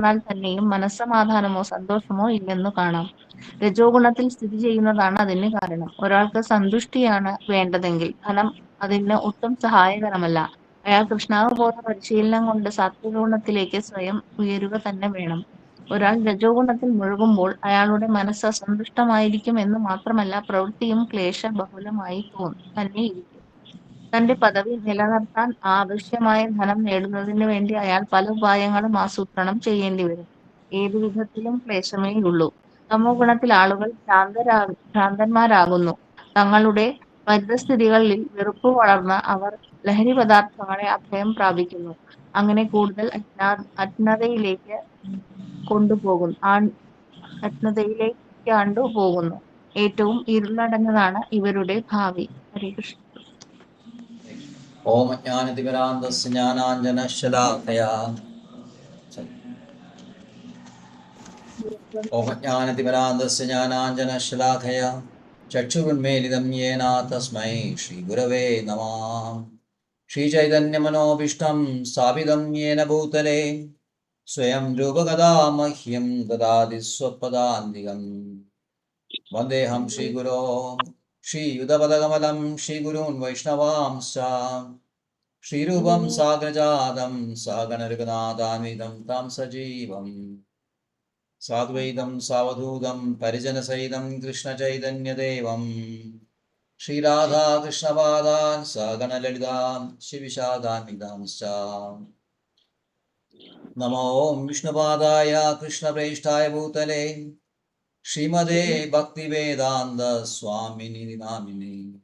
എന്നാൽ തന്നെയും മനസ്സമാധാനമോ സന്തോഷമോ ഇല്ലെന്നു കാണാം. രജോ ഗുണത്തിൽ സ്ഥിതി ചെയ്യുന്നതാണ് അതിന് കാരണം. ഒരാൾക്ക് സന്തുഷ്ടിയാണ് വേണ്ടതെങ്കിൽ ധനം അതിന് ഒട്ടും സഹായകരമല്ല. അയാൾ കൃഷ്ണാവബോധ പരിശീലനം കൊണ്ട് സാത്വിക ഗുണത്തിലേക്ക് സ്വയം ഉയരുക തന്നെ വേണം. ഒരാൾ രജോ ഗുണത്തിൽ മുഴുകുമ്പോൾ അയാളുടെ മനസ്സ് അസന്തുഷ്ടമായിരിക്കും എന്ന് മാത്രമല്ല, പ്രവൃത്തിയും ക്ലേശബഹുലമായി തന്നെയിരിക്കും. തന്റെ പദവി നിലനിർത്താൻ ആവശ്യമായ ധനം നേടുന്നതിന് വേണ്ടി അയാൾ പല ഉപായങ്ങളും ആസൂത്രണം ചെയ്യേണ്ടിവരും. ഏതു വിധത്തിലും ക്ലേശമേയുള്ളൂ. തമോ ഗുണത്തിൽ ആളുകൾ ഭ്രാന്തന്മാരാകുന്നു. തങ്ങളുടെ പരിതസ്ഥിതികളിൽ വെറുപ്പ് വളർന്ന് അവർ ലഹരി പദാർത്ഥങ്ങളെ അഭയം പ്രാപിക്കുന്നു. അങ്ങനെ കൂടുതൽ അജ്ഞതയിലേക്ക് അജ്ഞതയിലേക്കാണ്ടു പോകുന്നു. ഏറ്റവും ഇരുളടഞ്ഞതാണ് ഇവരുടെ ഭാവി. ഹരേ കൃഷ്ണ. ഓം അജ്ഞാനതിമിരാന്തസ്യ ജ്ഞാനാഞ്ജനശലാകയാ ഓം അജ്ഞാനതിമിരാന്തസ്യ ജ്ഞാനാഞ്ജനശലാകയാ ചക്ഷുരുന്മീലിതം യേന തസ്മൈ ശ്രീഗുരവേ നമഃ. ശ്രീചൈതന്യമനോഭീഷ്ടം സ്ഥാപിതം യേന ഭൂതലേ സ്വയം രൂപകഥാ മഹ്യം ദദാതി സ്വപദാന്തികം. വന്ദേഹം ശ്രീഗുരോ ശ്രീയുതപദകമലം ശ്രീഗുരുൻ വൈഷ്ണവാംശ്ച ശ്രീരൂപം സാഗ്രജാതം സഗണരഘുനാഥാന്വിതം താം സജീവം സാദ്വൈതം സാവധൂതം പരിജനസഹിതം കൃഷ്ണചൈതന്യദേവം ശ്രീരാധാകൃഷ്ണപാദാൻ സഗണലളിതാം ശിവിഷാദാന്വിതാംശ്ച. നമോ വിഷ്ണുപാദായ കൃഷ്ണപ്രേഷ്ഠായ ഭൂതലേ ശ്രീമദേ ഭക്തിവേദാന്ത സ്വാമിനി നാമിനി.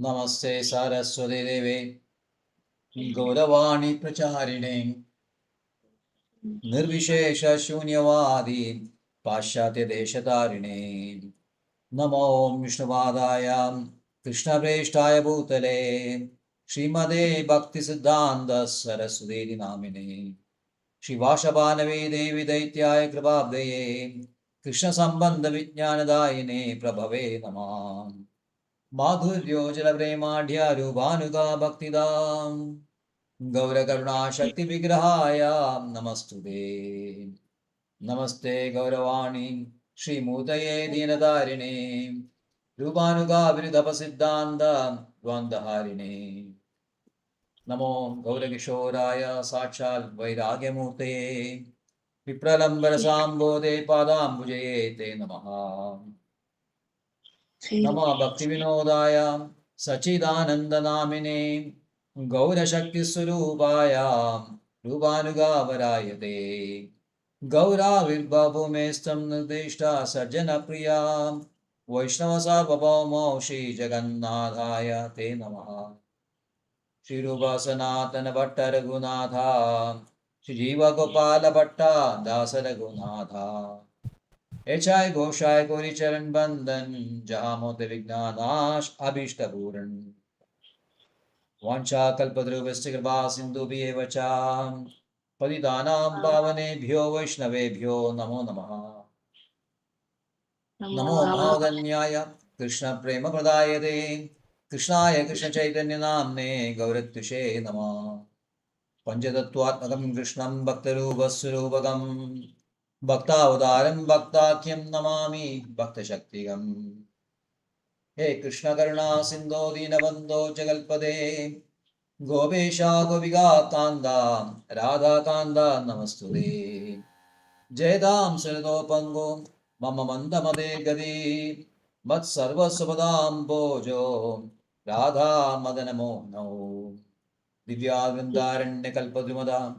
നമസ്തേ സരസ്വതി ദേവേ ഗൗരവാണി പ്രചാരിണേ നിർവിശേഷ ശൂന്യവാദി പാശ്ചാത്യദേശതാരിണേ. നമോ വിഷ്ണുപാദായ കൃഷ്ണപ്രേഷ്ഠായ ഭൂതലേ ശ്രീമദേ ഭക്തിസിദ്ധാന്ത സരസ്വതി നാമിനെ. ശിവാശപാനവേ ദേവി ദൈത്യായ കൃപാബ്ദയേ കൃഷ്ണസംബന്ധ വിജ്ഞാനദായിനേ പ്രഭവേ നമഃ. മാധുര്യോജല പ്രേമാഢ്യാരൂപാനുഗാ ഭക്തിദാം ഗൗരകരുണാശക്തി വിഗ്രഹായ നമസ്തുതേ. നമസ്തേ ഗൗരവാണി ശ്രീമൂതയേ ദീനതാരിണേ രൂപാനുഗാ വിരുദ്ധപസിദ്ധാന്ത ദ്വന്ദ്വഹാരിണേ. നമോ ഗൗരകിശോരായ സാക്ഷാൽ വൈരാഗ്യമൂർത്തയേ വിപ്രലംബരസാംബോധേ പാദാംബുജയേ തേ നമഃ. നമോ ഭക്തിവിനോദായ സച്ചിദാനന്ദനാമിനേ ഗൗരശക്തിസ്വരൂപായ രൂപാനുഗാവരായ തേ. ഗൗരാവിർഭൂമേസ്തം നിർദ്ദിഷ്ട സജ്ജനപ്രിയ വൈഷ്ണവസാർവഭൗമോ ശ്രീജഗന്നാഥായ തേ നമഃ. ശ്രീരൂപ സനാതന ഭട്ട രഘുനാഥ ശ്രീജീവഗോപാല ഭട്ട ദാസ രഘുനാഥ. एचाय घोषाय कोरि चरण बंदन जहाँ मोते विघ्नानाश अभीष्ट पूरण. वांछा कल्पद्रुवस्य कृपा सिन्धुभ्येव च पतितानां पावनेभ्यो वैष्णवेभ्यो नमो नमः. नमो महावदन्याय कृष्ण प्रेम प्रदायते कृष्णाय कृष्ण चैतन्य नाम्ने गौरत्युषे नमः. पंचतत्त्वात्मकं कृष्णं भक्तरूपस्वरूपकम् भक्तावतारं भक्ताख्यं नमामि भक्तशक्तिगं. हे कृष्ण करुणा सिन्धो दीनबन्धो जगल्पदे गोपेशा गोपिका कान्दा राधा कान्दा नमस्तुते. जयदां सरदोपङ्गो मम मन्दमदे गदी मत्सर्वस्वपदाम्बोजो राधा मदनमोहनौ. दिव्यावृन्दारण्यकल्पद्रुमदां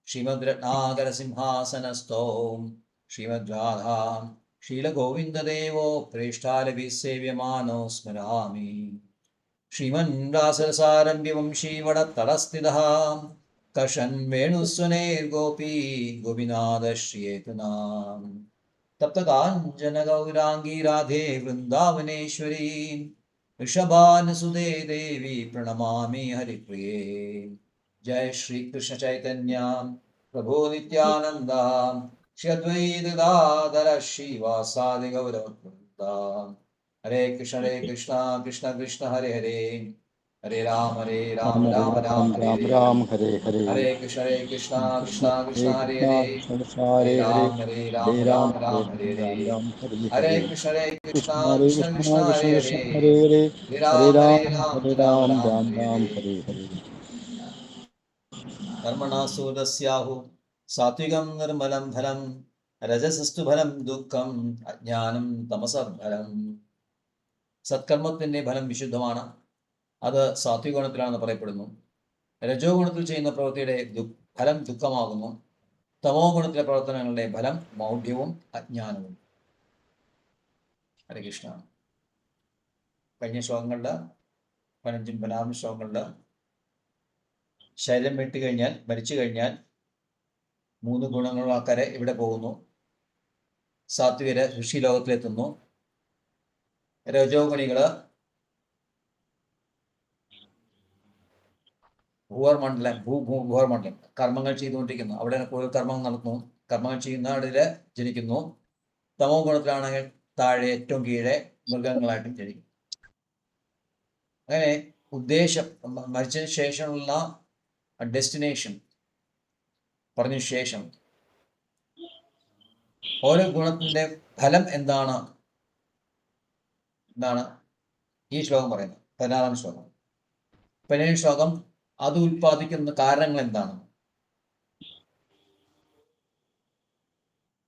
श्रीमद्रत्नाकरसिंहासनस्थौ श्रीमद्राधा शीलगोविन्ददेवो प्रेष्ठालभिसेव्यमानो स्मरामि. श्रीमन्रासरसारम्भ्यवंशीवडत्तलस्थितः कर्षन् वेणुस्वनैर्गोपी गोपीनाथश्रियेतुनां. तप्तकाञ्चनगौराङ्गी राधे वृन्दावनेश्वरी वृषभानुसुते देवी प्रणमामि हरिप्रिये. जय श्री कृष्ण चैतन्य प्रभु नित्यानंद श्री अद्वैत गदाधर श्रीवासादि गौरवृन्द. हरे कृष्ण कृष्ण कृष्ण हरे हरे ഹരേ രാം രാമ രാം രാം രാം ഹരേ രാം ഹരേ. രാം ഹരേ ഹരേ. ഹരേ കൃഷ്ണ കൃഷ്ണ കൃഷ്ണ ഹരേ ഹരേ കൃഷ്ണ ഹരേ. കൃഷ്ണ കൃഷ്ണ ഹരേ ഹരേ ഹരേ. ഹരേ രാം രാം ഹരേ രാം ഹരേ രാം ഹരേ. രാം ഹരേ ഹരേ ഹരേ. കൃഷ്ണ കൃഷ്ണ ഹരേ കൃഷ്ണ കൃഷ്ണ കൃഷ്ണ കൃഷ്ണ ഹരേ കൃഷ്ണ ഹരേ. ഹരേ ഹരേ. ഹരേ ഹരേ രാം രാം രാം രാം ഹരേ രാം ഹരേ. ഹരേ ഹരേ. കർമ്മണാ സൂരസ്യാഹു സാത്വികം നിർമ്മലം ഫലം രജസസ്തു ഫലം ദുഃഖം അജ്ഞാനം തമസഫലം. സത്കർമ്മത്തിന്റെ ഫലം വിശുദ്ധമാണ്, അത് സാത്വിക ഗുണത്തിലാണെന്ന് പറയപ്പെടുന്നു. രജോ ഗുണത്തിൽ ചെയ്യുന്ന പ്രവൃത്തിയുടെ ഫലം ദുഃഖമാകുന്നു. തമോ ഗുണത്തിലെ പ്രവർത്തനങ്ങളുടെ ഫലം മൗഢ്യവും അജ്ഞാനവും. ഹരേ കൃഷ്ണ. കഴിഞ്ഞ ശ്ലോകങ്ങളുടെ 15 16 ശ്ലോകങ്ങളുടെ ശരീരം വെട്ടിക്കഴിഞ്ഞാൽ, മരിച്ചു കഴിഞ്ഞാൽ 3 ഗുണങ്ങളുള്ള ആൾക്കാരെ ഇവിടെ പോകുന്നു. സാത്വികര് ഋഷിലോകത്തിലെത്തുന്നു. രജോ ഗുണികള് ഭൂവർമണ്ഡലം കർമ്മങ്ങൾ ചെയ്തുകൊണ്ടിരിക്കുന്നു. അവിടെ കൂടുതൽ കർമ്മങ്ങൾ നടത്തുന്നു. കർമ്മങ്ങൾ ചെയ്യുന്ന ആളില് ജനിക്കുന്നു. തമോ ഗുണത്തിലാണെങ്കിൽ താഴെ ഏറ്റവും കീഴെ മൃഗങ്ങളായിട്ടും ജനിക്കും. അങ്ങനെ ഉദ്ദേശം, മരിച്ചതിന് ശേഷമുള്ള ഡെസ്റ്റിനേഷൻ പറഞ്ഞ ശേഷം ഓരോ ഗുണത്തിന്റെ ഫലം എന്താണ് ഈ ശ്ലോകം പറയുന്നത്. 16-ാം ശ്ലോകം. 17-ാം ശ്ലോകം അത് ഉൽപ്പാദിക്കുന്ന കാരണങ്ങൾ എന്താണ്.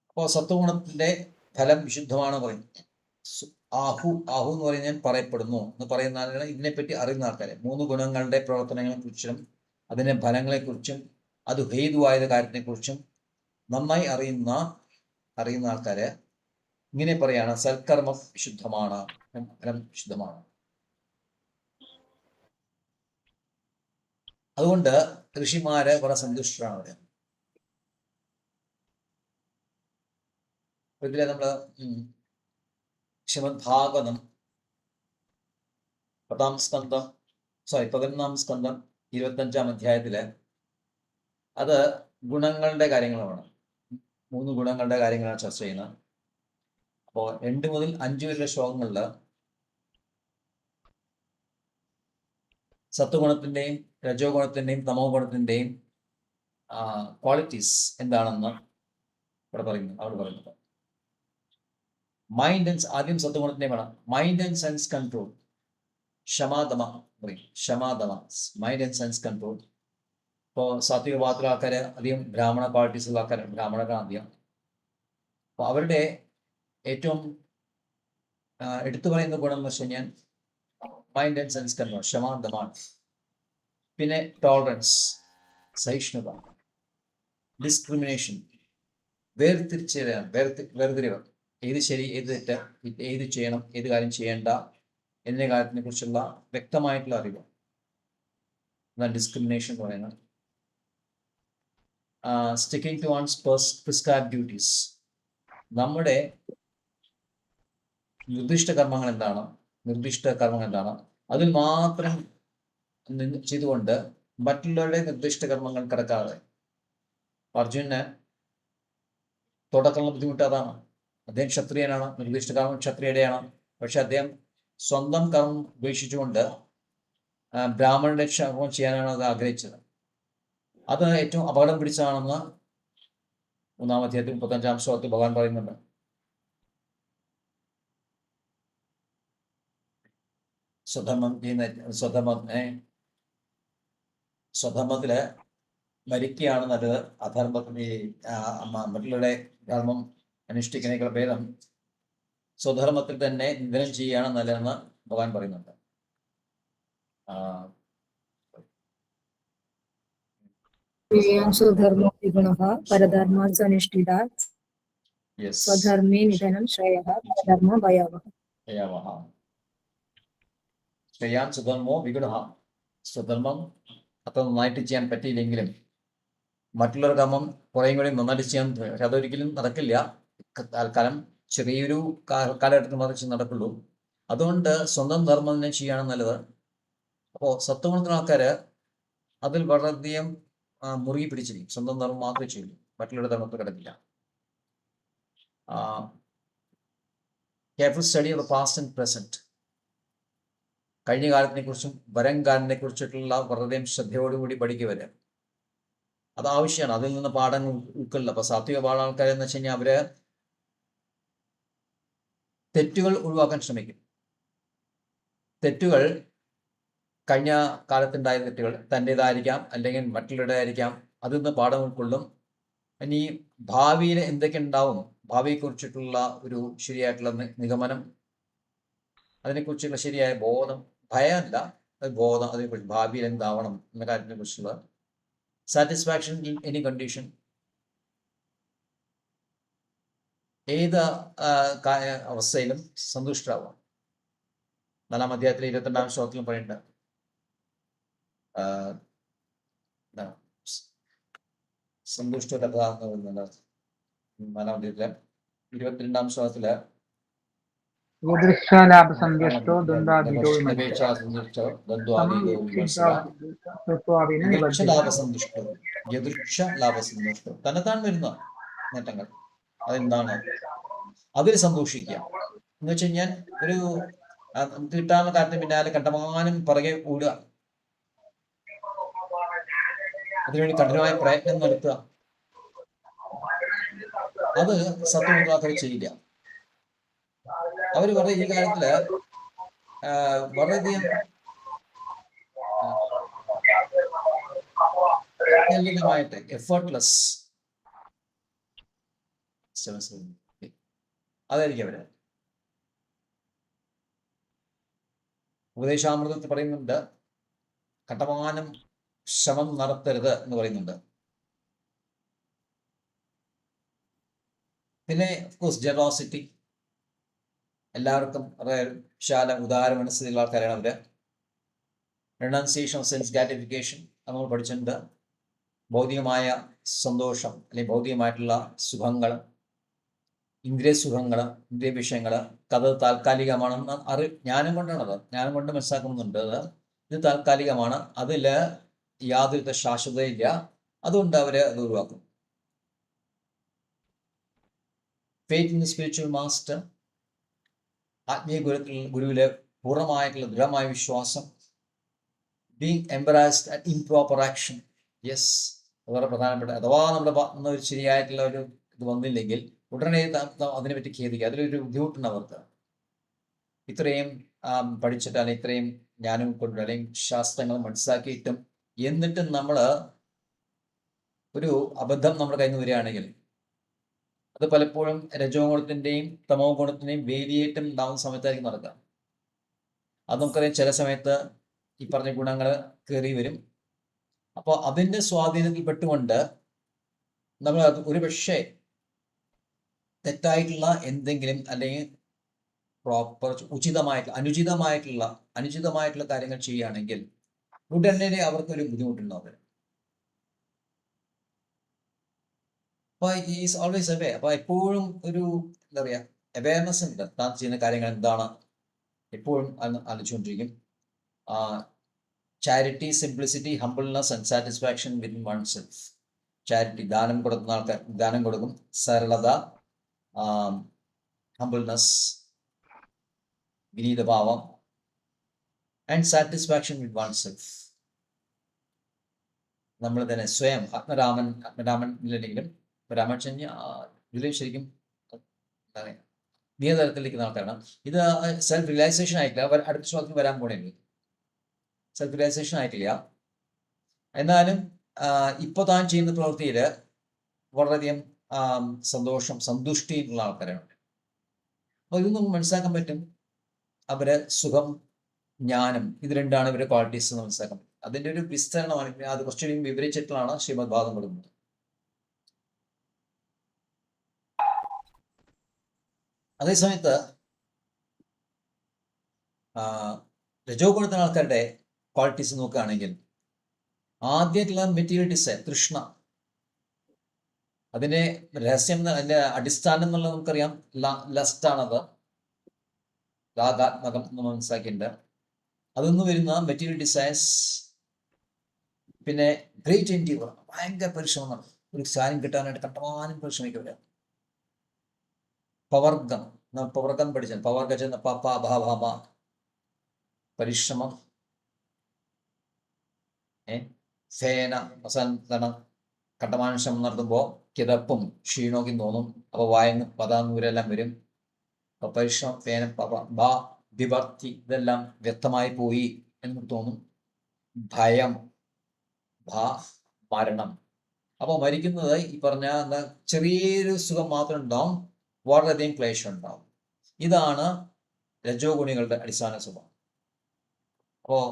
അപ്പോൾ സത്വഗുണത്തിന്റെ ഫലം വിശുദ്ധമാണ് പറയുന്നത്. ആഹു എന്ന് പറഞ്ഞാൽ പറയപ്പെടുന്നു എന്ന് പറയുന്ന ആളുകൾ, ഇതിനെപ്പറ്റി അറിയുന്ന ആൾക്കാരെ 3 ഗുണങ്ങളുടെ പ്രവർത്തനങ്ങളെ കുറിച്ചും അതിന്റെ ഫലങ്ങളെക്കുറിച്ചും അത് ഹേതുവായ കാര്യത്തെക്കുറിച്ചും നന്നായി അറിയുന്ന ആൾക്കാര് ഇങ്ങനെ പറയാണ്: സൽക്കർമ്മം വിശുദ്ധമാണ്, ഫലം വിശുദ്ധമാണ്. അതുകൊണ്ട് ഋഷിമാര് വളരെ സന്തുഷ്ടരാണ് അവിടെ. ഇതിലെ നമ്മള് ശ്രീമദ് ഭാഗവതം 11-ാം സ്കന്ധം 25-ാം അധ്യായത്തില് അത് ഗുണങ്ങളുടെ കാര്യങ്ങളാണ്. 3 ഗുണങ്ങളുടെ കാര്യങ്ങളാണ് ചർച്ച ചെയ്യുന്നത്. അപ്പോൾ 2 മുതൽ 5 വരെയുള്ള ശ്ലോകങ്ങളില് സത്വഗുണത്തിന്റെയും രജോ ഗുണത്തിന്റെയും തമോ ഗുണത്തിന്റെയും ക്വാളിറ്റീസ് എന്താണെന്ന് അവിടെ പറയുന്നത്. ആദ്യം സത്വഗുണത്തിന്റെ വേണം. മൈൻഡ് ആൻഡ് സെൻസ് കൺട്രോൾ, ക്ഷമാദമ പറയും. Mind and sense control. ഇപ്പോൾ സാത്വിക ഭാഗത്തുള്ള ആൾക്കാര് അധികം ബ്രാഹ്മണ ക്വാളിറ്റീസുള്ള ആൾക്കാരാണ്, ബ്രാഹ്മണരാണ് അധികം. അപ്പോൾ അവരുടെ ഏറ്റവും എടുത്തു പറയുന്ന ഗുണം എന്ന് വെച്ച് കഴിഞ്ഞാൽ മൈൻഡ് ആൻഡ് സെൻസ് കൺട്രോൾ, ക്ഷമാദമാണ്. പിന്നെ ടോളറൻസ്, സഹിഷ്ണുത, ഡിസ്ക്രിമിനേഷൻ, വേർതിരിവ്, ഏത് ശരി ഏത് തെറ്റ്, ഏത് ചെയ്യണം ഏത് കാര്യം ചെയ്യേണ്ട എന്നീ കാര്യത്തിനെ കുറിച്ചുള്ള വ്യക്തമായിട്ടുള്ള അറിവ്, എന്നാണ് ഡിസ്ക്രിമിനേഷൻ എന്ന് പറയുന്നത്. Sticking to one's prescribe duties, നമ്മുടെ നിർദ്ദിഷ്ട കർമ്മങ്ങൾ എന്താണ് അതിൽ മാത്രം ചെയ്തുകൊണ്ട് മറ്റുള്ളവരുടെ നിർദ്ദിഷ്ട കർമ്മങ്ങൾ കിടക്കാതെ. അർജുനന് തുടക്കമുള്ള ബുദ്ധിമുട്ട് അതാണ്. അദ്ദേഹം ക്ഷത്രിയനാണ്, നിർദ്ദിഷ്ട കർമ്മം ക്ഷത്രിയയുടെയാണ്. പക്ഷെ അദ്ദേഹം സ്വന്തം കർമ്മം ഉപേക്ഷിച്ചുകൊണ്ട് ബ്രാഹ്മണന്റെ കർമ്മം ചെയ്യാനാണ് അത് ആഗ്രഹിച്ചത്. അത് ഏറ്റവും അപകടം പിടിച്ചതാണെന്ന് 3-ാം അധ്യായത്തിൽ 35-ാം ശ്ലോകത്തിൽ ഭഗവാൻ പറയുന്നുണ്ട്. സ്വധർമ്മത്തില് മരിക്കുകയാണ് നല്ലത്. അധർമ്മത്തിന് മറ്റുള്ളവരുടെ ധർമ്മം അനുഷ്ഠിക്കുന്നതിനേക്കാൾ ഭേദം സ്വധർമ്മത്തിൽ തന്നെ നിധനം ചെയ്യുകയാണ് നല്ലതെന്ന് ഭഗവാൻ പറയുന്നുണ്ട്. സ്വധർമ്മോ വിഗുണഃ പരധർമാത് സ്വനുഷ്ഠിതാത് സ്വധർമ്മേ നിധനം ശ്രേയഃ പരധർമ്മോ ഭയാവഹഃ. സ്വധർമ്മോ വിഗുണഃ, സ്വധർമ്മം അത്ര നന്നായിട്ട് ചെയ്യാൻ പറ്റിയില്ലെങ്കിലും മറ്റുള്ളവർ കർമ്മം കുറേയും കൂടി നന്നായിട്ട് ചെയ്യാൻ, പക്ഷെ അതൊരിക്കലും നടക്കില്ല. തൽക്കാലം ചെറിയൊരു കാലഘട്ടത്തിൽ മാത്രമേ നടക്കുള്ളൂ. അതുകൊണ്ട് സ്വന്തം ധർമ്മം തന്നെ ചെയ്യാണ് നല്ലത്. അപ്പോൾ സത്വഗുണത്തിലുള്ള ആൾക്കാര് അതിൽ വളരെയധികം മുറുകി പിടിച്ചിരിക്കും. സ്വന്തം ധർമ്മം മാത്രമേ ചെയ്യൂ, മറ്റുള്ളവരുടെ ധർമ്മത്തിൽ കിടക്കില്ല. Careful study of the past and present. കഴിഞ്ഞ കാലത്തിനെ കുറിച്ചും വരും കാലിനെ കുറിച്ചിട്ടുള്ള വളരെയധികം ശ്രദ്ധയോടുകൂടി പഠിക്കുക. അത് ആവശ്യമാണ്. അതിൽ നിന്ന് പാഠങ്ങൾ ഉൾക്കൊള്ളില്ല. അപ്പൊ സാത്വിക പാഠ ആൾക്കാരെന്ന് വെച്ച് കഴിഞ്ഞാൽ അവര് തെറ്റുകൾ ഒഴിവാക്കാൻ ശ്രമിക്കും. തെറ്റുകൾ കഴിഞ്ഞ കാലത്തുണ്ടായ തെറ്റുകൾ തൻ്റെതായിരിക്കാം, അല്ലെങ്കിൽ മറ്റുള്ളവരുടേതായിരിക്കാം. അതിൽ നിന്ന് പാഠം ഉൾക്കൊള്ളും. ഇനി ഭാവിയിൽ എന്തൊക്കെ ഉണ്ടാവും, ഭാവിയെക്കുറിച്ചിട്ടുള്ള ഒരു ശരിയായിട്ടുള്ള നിഗമനം, അതിനെക്കുറിച്ചുള്ള ശരിയായ ബോധം, ഭയമല്ല, ബോധം, അതിനെക്കുറിച്ച് ഭാവിയിൽ എന്താവണം എന്ന കാര്യത്തിനെ കുറിച്ചുള്ള സാറ്റിസ്ഫാക്ഷൻ ഇൻ എനി കണ്ടീഷൻ. ഏത് അവസ്ഥയിലും സന്തുഷ്ടരാവാം. 4-ാം അധ്യായത്തിലെ 22-ാം ശ്ലോകത്തിലും പറയുന്നുണ്ട്. സന്തുഷ്ടത 4-ാം അധ്യായത്തിലെ 22-ാം ശ്ലോകത്തില് യദൃച്ഛലാഭസന്തുഷ്ടോ ദ്വന്ദ്വാതീതോ ലാഭസന്തുഷ്ടോ തന്നെത്താൻ വരുന്ന നേട്ടങ്ങൾ അതെന്താണ്, അതിൽ സന്തോഷിക്കുക എന്ന് വെച്ച് കഴിഞ്ഞാൽ ഒരു കിട്ടാവുന്ന കാര്യത്തിന് പിന്നാലെ കണ്ടമാനം പുറകെ ഓടുക, അതിനുവേണ്ടി കഠിനമായ പ്രയത്നം നടത്തുക, അത് സത്വമുദ്രാക്കൾ ചെയ്യില്ല. അവര് വളരെ ഈ കാര്യത്തില് വളരെയധികം ലളിതമായിട്ട് എഫേർട്ട്ലെസ് അതായിരിക്കും അവര്. ഉപദേശാമൃതത്തിൽ പറയുന്നുണ്ട് കണ്ടമാനം ശ്രമം നടത്തരുത് എന്ന് പറയുന്നുണ്ട്. പിന്നെ ഓഫ്കോഴ്സ് ജനറോസിറ്റി, എല്ലാവർക്കും വിശാല ഉദാര മനസ്സിലുള്ള ആൾക്കാരാണ് അവര്. റിനൗൺസിയേഷൻ ഓഫ് സെൻസ് ഗ്രാറ്റിഫിക്കേഷൻ നമ്മൾ പഠിച്ചിട്ടുണ്ട്. ഭൗതികമായ സന്തോഷം അല്ലെങ്കിൽ ഭൗതികമായിട്ടുള്ള സുഖങ്ങൾ, ഇന്ദ്രിയ സുഖങ്ങൾ, ഇന്ദ്രിയ വിഷയങ്ങൾ, അത് താൽക്കാലികമാണെന്ന് ജ്ഞാനം കൊണ്ടാണത്, ജ്ഞാനം കൊണ്ട് മനസ്സിലാക്കുന്നുണ്ട്. ഇത് താൽക്കാലികമാണ്, അതിൽ യാതൊരു ശാശ്വതയില്ല. അതുകൊണ്ട് അവര് അത് ഒഴിവാക്കും. Faith in the spiritual master, ആത്മീയ ഗുരുവിലെ പൂർണ്ണമായിട്ടുള്ള ദൃഢമായ വിശ്വാസം. Being embarrassed at improper action, yes, വളരെ പ്രധാനപ്പെട്ട. അഥവാ നമ്മുടെ ഒരു ശരിയായിട്ടുള്ള ഒരു ഇത് വന്നില്ലെങ്കിൽ ഉടനെ അതിനെപ്പറ്റി ഖേദിക്കുക. അതിലൊരു ബുദ്ധിമുട്ടുണ്ട് അവർക്ക്. ഇത്രയും പഠിച്ചിട്ട് അല്ലെങ്കിൽ ഇത്രയും ജ്ഞാനം കൊണ്ട് അല്ലെങ്കിൽ ശാസ്ത്രങ്ങൾ മനസ്സിലാക്കിയിട്ടും എന്നിട്ടും നമ്മൾ ഒരു അബദ്ധം നമ്മുടെ കയ്യിൽ നിന്ന് വരികയാണെങ്കിൽ അത് പലപ്പോഴും രജോ ഗുണത്തിൻ്റെയും തമോ ഗുണത്തിൻ്റെയും വേലിയേറ്റം ഉണ്ടാകുന്ന സമയത്തായിരിക്കും നടക്കുക. അത് നമുക്കറിയാം, ചില സമയത്ത് ഈ പറഞ്ഞ ഗുണങ്ങൾ കയറി വരും. അപ്പോൾ അതിൻ്റെ സ്വാധീനത്തിൽ പെട്ടുകൊണ്ട് നമ്മൾ അത് ഒരു പക്ഷേ തെറ്റായിട്ടുള്ള എന്തെങ്കിലും അല്ലെങ്കിൽ പ്രോപ്പർ അനുചിതമായിട്ടുള്ള കാര്യങ്ങൾ ചെയ്യുകയാണെങ്കിൽ ഉടനെ അവർക്കൊരു ബുദ്ധിമുട്ടുണ്ടാവും. അപ്പോൾ ഈസ് ഓൾവേസ് അവേ. അപ്പോൾ എപ്പോഴും ഒരു എന്താ പറയുക അവയർനെസ് ഉണ്ട്, താൻ ചെയ്യുന്ന കാര്യങ്ങൾ എന്താണ് എപ്പോഴും ആലോചിച്ചുകൊണ്ടിരിക്കും. Charity, simplicity, humbleness and satisfaction within one self. Charity, ദാനം കൊടുക്കുന്ന ആൾക്കാർ ദാനം കൊടുക്കും. സരളത, ഹംബിൾനെസ്, വിനീതഭാവം, and satisfaction with one self. നമ്മൾ തന്നെ സ്വയം ആത്മരാമനിലെങ്കിലും രാമചന്ദ്ര ഇതിലും ശരിക്കും നിയതരത്തിലിരിക്കുന്ന ആൾക്കാരാണ്. ഇത് സെൽഫ് റിയലൈസേഷൻ ആയിട്ടില്ല. അടുത്ത ശ്ലോകത്തിൽ വരാൻ പോണെങ്കിൽ സെൽഫ് റിയലൈസേഷൻ ആയിട്ടില്ല. എന്നാലും ഇപ്പോൾ താൻ ചെയ്യുന്ന പ്രവൃത്തിയിൽ വളരെയധികം സന്തോഷം, സന്തുഷ്ടിയുള്ള ആൾക്കാരാണ്. അപ്പോൾ ഇത് നമുക്ക് മനസ്സിലാക്കാൻ പറ്റും. അവര് സുഖം, ജ്ഞാനം, ഇത് രണ്ടാണ് ഇവരുടെ ക്വാളിറ്റീസ് എന്ന് മനസ്സിലാക്കാൻ പറ്റും. അതിൻ്റെ ഒരു വിസ്തരണമാണ്. അത് കുറച്ചുകൂടി വിവരിച്ചിട്ടുള്ളതാണ് ശ്രീമദ് ഭാഗം കൊടുക്കുന്നത്. അതേസമയത്ത് രജോ ഗുണത്തിലെ ആൾക്കാരുടെ ക്വാളിറ്റീസ് നോക്കുകയാണെങ്കിൽ ആദ്യമായിട്ടുള്ള മെറ്റീരിയൽ ഡിസൈർ, തൃഷ്ണ, അതിൻ്റെ രഹസ്യം, അതിൻ്റെ അടിസ്ഥാനം എന്നുള്ളത് നമുക്കറിയാം. ലസ്റ്റാണത്, രാഗാത്മകം എന്ന് മനസ്സിലാക്കിയിട്ടുണ്ട്. അതൊന്നും വരുന്ന മെറ്റീരിയൽ ഡിസൈർസ്. പിന്നെ ഗ്രേറ്റ് എൻഡീവർ, ഭയങ്കര പരിശ്രമം, ഒരു കാര്യം കിട്ടാനായിട്ട് കണ്ടമാനം പരിശ്രമിക്കുക. പവർഗം പഠിച്ചാൽ പവർഗ ചെന്ന പരിശ്രമം, ഫേന അവസാനം കണ്ടമാനുശ്രമം നടത്തുമ്പോൾ കിതപ്പും ക്ഷീണമൊക്കെ തോന്നും. അപ്പോൾ വായന്ന് പദാനൂരെല്ലാം വരും. അപ്പോൾ പരിശ്രമം, ഫേന, ബ, വിഭക്തി ഇതെല്ലാം വ്യക്തമായി പോയി എന്ന് തോന്നും. ഭയം, മരണം. അപ്പോൾ മരിക്കുന്നത് ഈ പറഞ്ഞ ചെറിയൊരു സുഖം മാത്രം ഉണ്ടാവും, വളരെയധികം ക്ലേശം ഉണ്ടാവും. ഇതാണ് രജോഗുണികളുടെ അടിസ്ഥാന സ്വഭാവം. അപ്പോൾ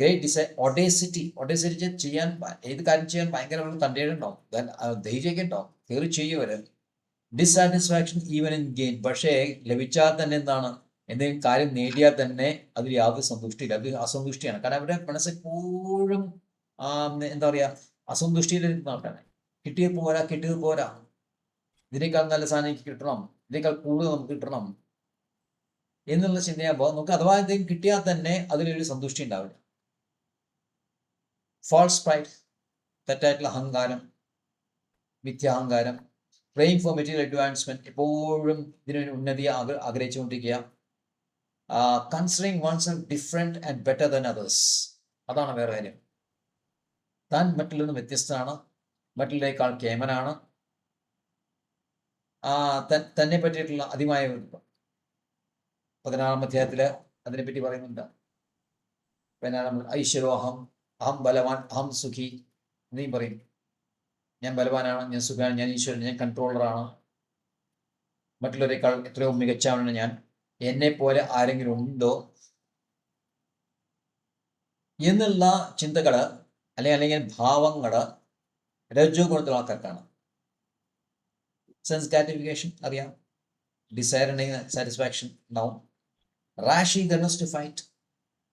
ഗ്രേറ്റ് ഒഡേസിറ്റി ചെയ്യാൻ, ഏത് കാര്യം ചെയ്യാൻ ഭയങ്കര തൻ്റെയുണ്ടാവും, ധൈര്യമൊക്കെ ഉണ്ടാവും, കയറി ചെയ്യുവര്. ഡിസാറ്റിസ്ഫാക്ഷൻ ഈവൻ ഇൻ ഗെയിൻ, പക്ഷേ ലഭിച്ചാൽ തന്നെ എന്താണ്, എന്തെങ്കിലും കാര്യം നേടിയാൽ തന്നെ അതിൽ യാതൊരു സന്തുഷ്ടിയില്ല, അത് അസന്തുഷ്ടിയാണ്. കാരണം അവരുടെ മനസ്സെപ്പോഴും എന്താ പറയുക, അസന്തുഷ്ടിയിലിരുന്ന ആൾക്കാരാണ്. കിട്ടിയത് പോരാ, ഇതിനേക്കാൾ നല്ല സാധനം എനിക്ക് കിട്ടണം, ഇതിനേക്കാൾ കൂടുതൽ നമുക്ക് കിട്ടണം എന്നുള്ള ചിന്തയാകുമ്പോൾ നമുക്ക് അഥവാ എന്തെങ്കിലും കിട്ടിയാൽ തന്നെ അതിലൊരു സന്തുഷ്ടി ഉണ്ടാവില്ല. ഫാൾസ് പ്രൈഡ്, തെറ്റായിട്ടുള്ള അഹങ്കാരം, മിഥ്യാഹങ്കാരം. പ്രേയിങ് ഫോർ മെറ്റീരിയൽ അഡ്വാൻസ്മെന്റ്, എപ്പോഴും ഇതിനൊരു ഉന്നതി ആഗ്രഹിച്ചുകൊണ്ടിരിക്കുക. Considering oneself different and better than others, അതാണ് വേറെ കാര്യം. താൻ മറ്റുള്ളവരിൽ നിന്ന് വ്യത്യസ്തനാണ്, മറ്റുള്ളവരെക്കാൾ കേമനാണ്. തന്നെ പറ്റിയിട്ടുള്ള അതിമായ 16-ാം അധ്യായത്തിൽ അതിനെപ്പറ്റി പറയുന്നുണ്ട്. 16 ഐശ്വരോഹം, അഹം ബലവാൻ, അഹം സുഖി എന്നീ പറയും. ഞാൻ ബലവാനാണ്, ഞാൻ സുഖമാണ്, ഞാൻ ഈശ്വരൻ, ഞാൻ കൺട്രോളറാണ്, മറ്റുള്ളവരെക്കാൾ എത്രയോ മികച്ചവനാണ് ഞാൻ, എന്നെ പോലെ ആരെങ്കിലും ഉണ്ടോ എന്നുള്ള ചിന്തകള് അല്ലെങ്കിൽ ഭാവങ്ങള് രജോ ഗുണത്തിലുള്ള ആൾക്കാർക്കാണ്. സെൻസ് ഗ്രാറ്റിഫിക്കേഷൻ അറിയാം, ഡിസയർ ഉണ്ടെങ്കിൽ സാറ്റിസ്ഫാക്ഷൻ ഉണ്ടാവും. റാഷ് ഈഗർനെസ് ടു ഫൈറ്റ്,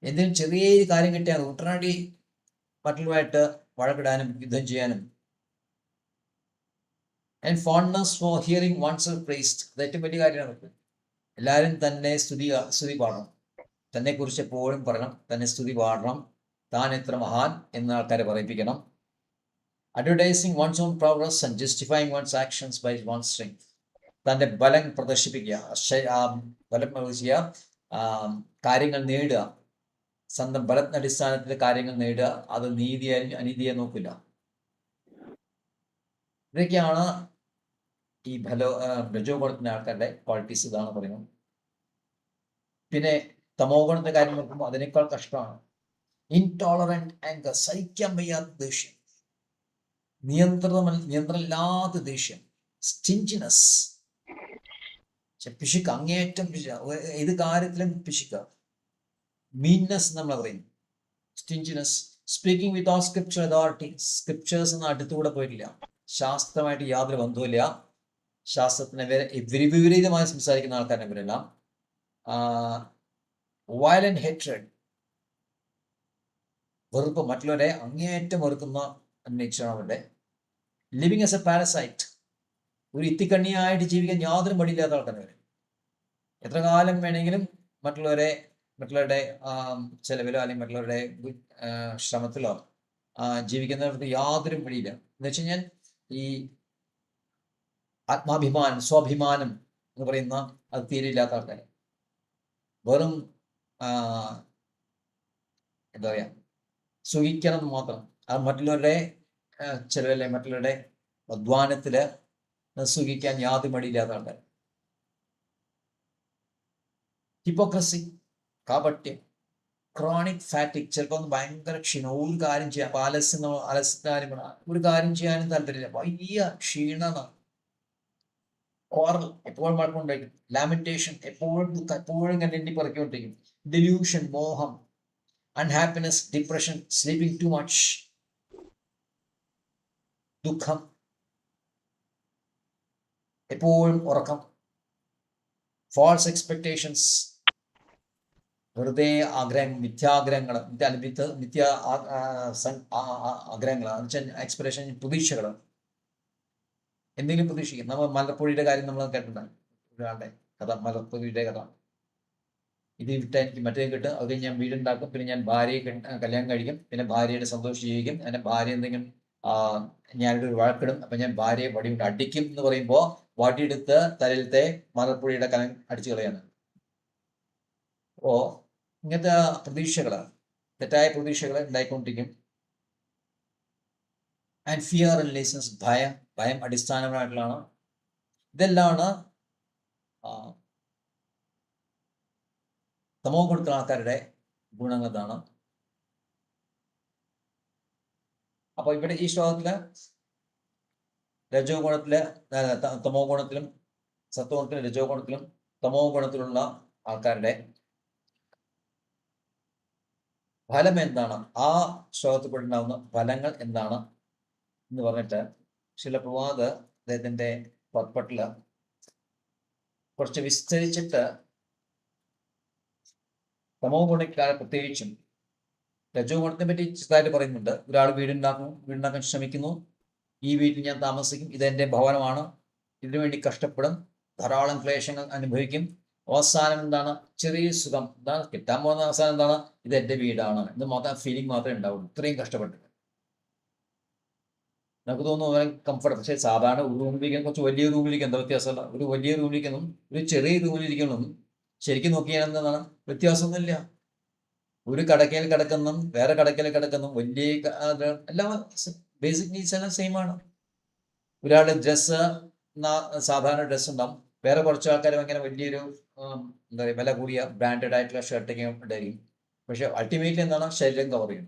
എന്തെങ്കിലും ചെറിയ കാര്യം കിട്ടിയാൽ ഉടനടി മറ്റുള്ളവരുമായിട്ട് വഴക്കിടാനും യുദ്ധം ചെയ്യാനും. And fondness for hearing oneself praised, അത് ഏറ്റവും വലിയ കാര്യമാണ്. എല്ലാവരും തന്നെ സ്തുതി പാടണം, തന്നെ കുറിച്ച് എപ്പോഴും പറയണം, തന്നെ സ്തുതി പാടണം, താൻ എത്ര മഹാൻ എന്ന ആൾക്കാരെ പറയിപ്പിക്കണം. Advertising one's own progress and justifying one's actions by one strength, തൻ്റെ ബലം പ്രദർശിപ്പിക്കുക, ബലം പ്രദർശിക്കുക, കാര്യങ്ങൾ നേടുക, സ്വന്തം ബലത്തിന്റെ അടിസ്ഥാനത്തിൽ കാര്യങ്ങൾ നേടുക, അത് നീതിയായും അനീതിയെ നോക്കില്ല. ഇതൊക്കെയാണ് ഈ രജോ ഗുണത്തിന്റെ ആൾക്കാരുടെ ക്വാളിറ്റീസ്. ഇതാണ് പറയുന്നത്. പിന്നെ തമോ ഗുണത്തിന്റെ കാര്യം നോക്കുമ്പോൾ അതിനേക്കാൾ കഷ്ടമാണ്. ഇൻടോളറന്റ് ആങ്കർ, സഹിക്കാൻ വയ്യാത്ത ദേഷ്യം, നിയന്ത്രണമില്ലാത്ത ദേഷ്യം. സ്റ്റിഞ്ചിനെസ്, പിശുക്ക്, അങ്ങേയറ്റം ഏത് കാര്യത്തിലും പിശുക്ക. മീൻനെസ് നമ്മൾ പറയും, stinginess. Speaking without scripture authority, scriptures ഒന്നും അടുത്തുകൂടെ പോയിട്ടില്ല, ശാസ്ത്രമായിട്ട് യാതൊരു ബന്ധവുമില്ല, ശാസ്ത്രത്തിന് വിപരീതമായി സംസാരിക്കുന്ന ആൾക്കാരെ ഇവരെല്ലാം. വയലന്റ് ഹേറ്റ്രഡ്, വെറുപ്പ്, മറ്റുള്ളവരെ അങ്ങേയറ്റം വെറുക്കുന്ന നേച്ചറാണ് അവരുടെ. ലിവിങ് ആസ് എ പാരസൈറ്റ്, ഒരു ഇത്തിക്കണ്ണിയായിട്ട് ജീവിക്കാൻ യാതൊരു മടിയില്ലാത്ത ആൾക്കാർ. എത്ര കാലം വേണമെങ്കിലും മറ്റുള്ളവരുടെ ചെലവിലോ അല്ലെങ്കിൽ മറ്റുള്ളവരുടെ ശ്രമത്തിലോ ജീവിക്കുന്നവർക്ക് യാതൊരു മടിയില്ല. എന്ന് വെച്ച് കഴിഞ്ഞാൽ ഈ ആത്മാഭിമാനം, സ്വാഭിമാനം എന്ന് പറയുന്ന അത് തീരെയില്ലാത്ത ആൾക്കാർ. വെറും എന്താ പറയാ, സുഖിക്കണം എന്ന് മാത്രം. അത് മറ്റുള്ളവരുടെ ചെലവല്ലേ, മറ്റുള്ളവരുടെ അധ്വാനത്തില് സുഖിക്കാൻ യാതൊരു മടിയില്ലാത്ത ആൾക്കാർ. ഹിപ്പോക്രസി, കാപട്യം. ക്രോണിക് ഫാറ്റിക്, ചിലപ്പോൾ ഒന്ന് ഭയങ്കര ക്ഷീണം, ഒരു കാര്യം ചെയ്യാം, ഒരു കാര്യം ചെയ്യാനും താല്പര്യമില്ല, വലിയ ക്ഷീണമാണ്. കോറൽ, എപ്പോഴും വഴക്കുണ്ടായിരിക്കും. ലാമെന്റേഷൻ, എപ്പോഴും ഇങ്ങനെ എണ്ണി പറക്കൊണ്ടിരിക്കും. ഡെലൂഷൻ, മോഹം. Unhappiness, depression, sleeping too much, ദുഃഖം, എപ്പോഴും ഉറക്കം. ഫാൾസ് എക്സ്പെക്ടേഷൻസ്, വെറുതെ ആഗ്രഹങ്ങൾ, മിഥ്യാഗ്രഹങ്ങൾ, ആഗ്രഹങ്ങൾ, എക്സ്പെക്ടേഷൻ, പ്രതീക്ഷകൾ. എന്തെങ്കിലും പ്രതീക്ഷിക്കും. നമ്മൾ മലപ്പുഴയുടെ കാര്യം നമ്മൾ കേട്ടിട്ടുണ്ടാകും, ഒരാളുടെ കഥ, മലപ്പുഴയുടെ കഥ. ഇത് വിട്ടാൽ എനിക്ക് മറ്റേ കിട്ടും, അത് ഞാൻ വീടുണ്ടാക്കും, പിന്നെ ഞാൻ ഭാര്യയെ കല്യാണം കഴിക്കും, പിന്നെ ഭാര്യയുടെ സന്തോഷം ജീവിക്കും. എൻ്റെ ഭാര്യ എന്തെങ്കിലും ഞാനിവിടെ ഒരു വഴക്കിടും, അപ്പൊ ഞാൻ ഭാര്യയെ വടിയുണ്ട് അടിക്കും എന്ന് പറയുമ്പോൾ വടിയെടുത്ത് തലയിലത്തെ മലപ്പുഴയുടെ കലം അടിച്ചു കളയാണ്. അപ്പോ ഇങ്ങനത്തെ പ്രതീക്ഷകൾ, തെറ്റായ പ്രതീക്ഷകൾ ഉണ്ടായിക്കൊണ്ടിരിക്കും. ആൻഡ് ഫിയർ ആൻഡ് ലേസിനെസ്, ഭയം അടിസ്ഥാനമായിട്ടുള്ളതാണ്. ഇതെല്ലാമാണ് തമോ ഗുണത്തിലുള്ള ആൾക്കാരുടെ ഗുണങ്ങളാണ്. അപ്പൊ ഇവിടെ ഈ ശ്ലോകത്തില് രജോ ഗുണത്തില്, തമോ ഗുണത്തിലും സത്വഗുണത്തിലും രജോ ഗുണത്തിലും തമോ ഗുണത്തിലുള്ള ആൾക്കാരുടെ ഫലം എന്താണ്, ആ ശ്ലോകത്തിൽപ്പെട്ടുണ്ടാവുന്ന ഫലങ്ങൾ എന്താണ് എന്ന് പറഞ്ഞിട്ട് ശില പ്രഭാത് അദ്ദേഹത്തിന്റെ പത്പട്ടില് കുറച്ച് വിസ്തരിച്ചിട്ട് തമോ ഗുണക്കാരെ പ്രത്യേകിച്ചും രജോ ഗുണത്തിനെ പറ്റി ചെറുതായിട്ട് പറയുന്നുണ്ട്. ഒരാൾ വീടുണ്ടാക്കാൻ ശ്രമിക്കുന്നു. ഈ വീട്ടിൽ ഞാൻ താമസിക്കും, ഇതെന്റെ ഭവനമാണ്, ഇതിനുവേണ്ടി കഷ്ടപ്പെടും, ധാരാളം ക്ലേശങ്ങൾ അനുഭവിക്കും. അവസാനം എന്താണ്? ചെറിയ സുഖം. എന്താണ് കിട്ടാൻ പോകുന്ന അവസാനം? എന്താണ്? ഇത് എന്റെ വീടാണ് എന്ന് മാത്രം ഫീലിംഗ് മാത്രമേ ഉണ്ടാവുള്ളൂ. ഇത്രയും കഷ്ടപ്പെട്ടിട്ട് നമുക്ക് തോന്നുന്നു കംഫർട്ട്. പക്ഷേ സാധാരണ ഒരു റൂമിലിരിക്കുന്ന കുറച്ച് വലിയ റൂമിലിരിക്കും എന്താ വ്യത്യാസമല്ല. ഒരു വലിയ റൂമിലിരിക്കണം ഒരു ചെറിയ റൂമിലിരിക്കണം ശരിക്കും നോക്കിയാൽ എന്താണ് വ്യത്യാസമൊന്നുമില്ല. ഒരു കടക്കയിൽ കിടക്കുന്ന വേറെ കടക്കയിൽ കിടക്കുന്ന വലിയ എല്ലാം ബേസിക് നീഡ്സ് എല്ലാം സെയിം ആണ്. ഒരാളുടെ ഡ്രസ്സ് സാധാരണ ഡ്രസ്സ് ഉണ്ടാവും, വേറെ കുറച്ച് ആൾക്കാർ ഭയങ്കര വലിയൊരു എന്താ പറയുക വില കൂടിയ ബ്രാൻഡഡ് ആയിട്ടുള്ള ഷർട്ടൊക്കെ ഉണ്ടായിരിക്കും. പക്ഷെ അൾട്ടിമേറ്റ്ലി എന്താണ്? ശരീരം കവർ ചെയ്യും.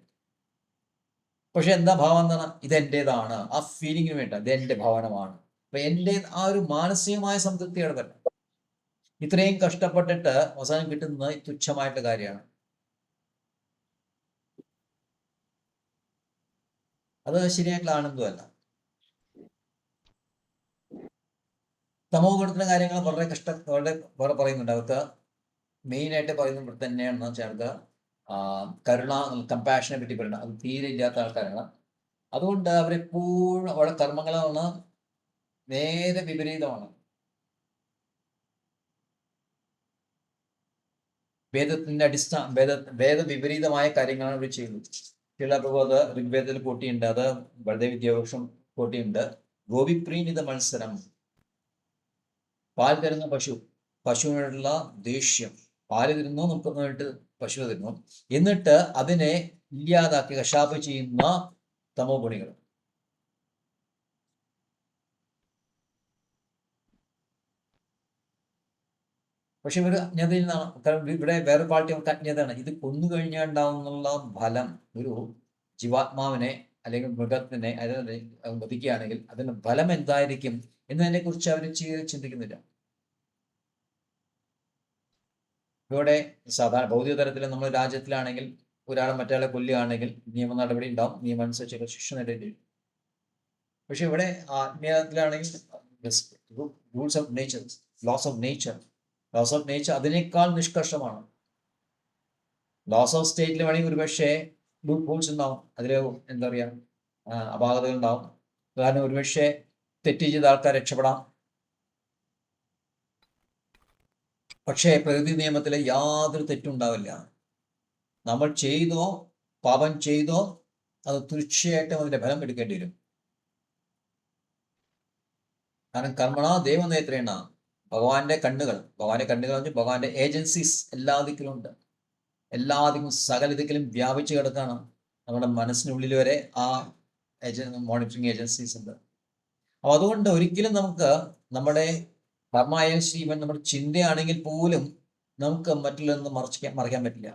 പക്ഷെ എന്താ ഭാവം എന്താണ്? ഇതെന്റേതാണ്, ആ ഫീലിങ്ങിന് വേണ്ട, ഇത് എന്റെ ഭവനമാണ്. അപ്പൊ എന്റെ ആ ഒരു മാനസികമായ സംതൃപ്തിയുടെ തന്നെ ഇത്രയും കഷ്ടപ്പെട്ടിട്ട് അവസാനം കിട്ടുന്നത് തുച്ഛമായിട്ടുള്ള കാര്യമാണ്. അത് ശരിയായിട്ടുള്ള ആനന്ദമല്ല. തമോ ഗുണത്തിന്റെ കാര്യങ്ങൾ വളരെ പറയുന്നുണ്ട്. അവർക്ക് മെയിനായിട്ട് പറയുന്നത് തന്നെയാണെന്ന് വെച്ചാൽ കരുണ, കമ്പാഷനെ പറ്റി പറയുന്നത്. അത് തീരെ ഇല്ലാത്ത ആൾക്കാരാണ്. അതുകൊണ്ട് അവരെപ്പോഴും അവരുടെ കർമ്മങ്ങളാണ് നേരെ വിപരീതമാണ്. വേദത്തിന്റെ വേദവിപരീതമായ കാര്യങ്ങളാണ് അവർ ചെയ്യുന്നത്. ചില പ്രബോധ ഋഗ്വേദത്തിൽ കൂട്ടിയുണ്ട്, അത് ബലദേവ് വിദ്യാഭ്യാസം കൂട്ടിയുണ്ട്. ഗോപിപ്രീണിത മത്സരം, പാൽ തരുന്ന പശുവിനോടുള്ള ദേഷ്യം, പാല് തരുന്നു, നമുക്ക് വേണ്ടിട്ട് പശു തരുന്നു, എന്നിട്ട് അതിനെ ഇല്ലാതാക്കി കശാപ്പ് ചെയ്യുന്ന തമോ ഗുണികൾ. പക്ഷെ ഇവർ അജ്ഞതയിൽ നിന്നാണ്. കാരണം ഇവിടെ വേറെ പാർട്ടി അവർക്ക് അജ്ഞതയാണ്. ഇത് കൊന്നു കഴിഞ്ഞാൽ ഉണ്ടാവുന്നുള്ള ഫലം ഒരു ജീവാത്മാവിനെ അല്ലെങ്കിൽ മൃഗത്തിനെ അതായത് വധിക്കുകയാണെങ്കിൽ അതിന്റെ ഫലം എന്തായിരിക്കും എന്നതിനെ കുറിച്ച് അവർ ചിന്തിക്കുന്നില്ല. ഇവിടെ സാധാരണ ഭൗതിക തലത്തിൽ നമ്മൾ രാജ്യത്തിലാണെങ്കിൽ ഒരാളെ മറ്റൊരാളെ കൊല്ലുകയാണെങ്കിൽ നിയമ നടപടി ഉണ്ടാവും, നിയമം അനുസരിച്ച് ശിക്ഷ നേടേണ്ടി വരും. പക്ഷെ ഇവിടെ ആത്മീയത്തിലാണെങ്കിൽ rules of nature, laws of nature അതിനേക്കാൾ നിഷ്കർഷമാണ്. ലോസ് ഓഫ് സ്റ്റേറ്റിൽ വേണമെങ്കിൽ ഒരുപക്ഷെ ലൂപ്പ് ഹോൾസ് ഉണ്ടാവും, അതിൽ എന്താ പറയുക അപാകതകൾ ഉണ്ടാവും. കാരണം ഒരുപക്ഷെ തെറ്റ് ചെയ്ത ആൾക്കാർ രക്ഷപ്പെടാം. പക്ഷേ പ്രകൃതി നിയമത്തിൽ യാതൊരു തെറ്റുണ്ടാവില്ല. നമ്മൾ പാപം ചെയ്തോ അത് തീർച്ചയായിട്ടും അതിന്റെ ഫലം എടുക്കേണ്ടി വരും. കാരണം കർമ്മണ ദൈവനേത്രേണ, ഭഗവാന്റെ കണ്ണുകൾ ഭഗവാന്റെ ഏജൻസീസ് എല്ലാ ദിക്കിലുണ്ട്. എല്ലാ ദിക്കും സകല ദിക്കിലും വ്യാപിച്ചു കിടക്കാണ്. നമ്മുടെ മനസ്സിനുള്ളിൽ വരെ ആ മോണിറ്ററിങ് ഏജൻസീസ് ഉണ്ട്. അപ്പൊ അതുകൊണ്ട് ഒരിക്കലും നമുക്ക് നമ്മുടെ കർമ്മമായ ശ്രീവൻ നമ്മുടെ ചിന്തയാണെങ്കിൽ പോലും നമുക്ക് മറ്റുള്ളതൊന്നും മറയ്ക്കാൻ പറ്റില്ല.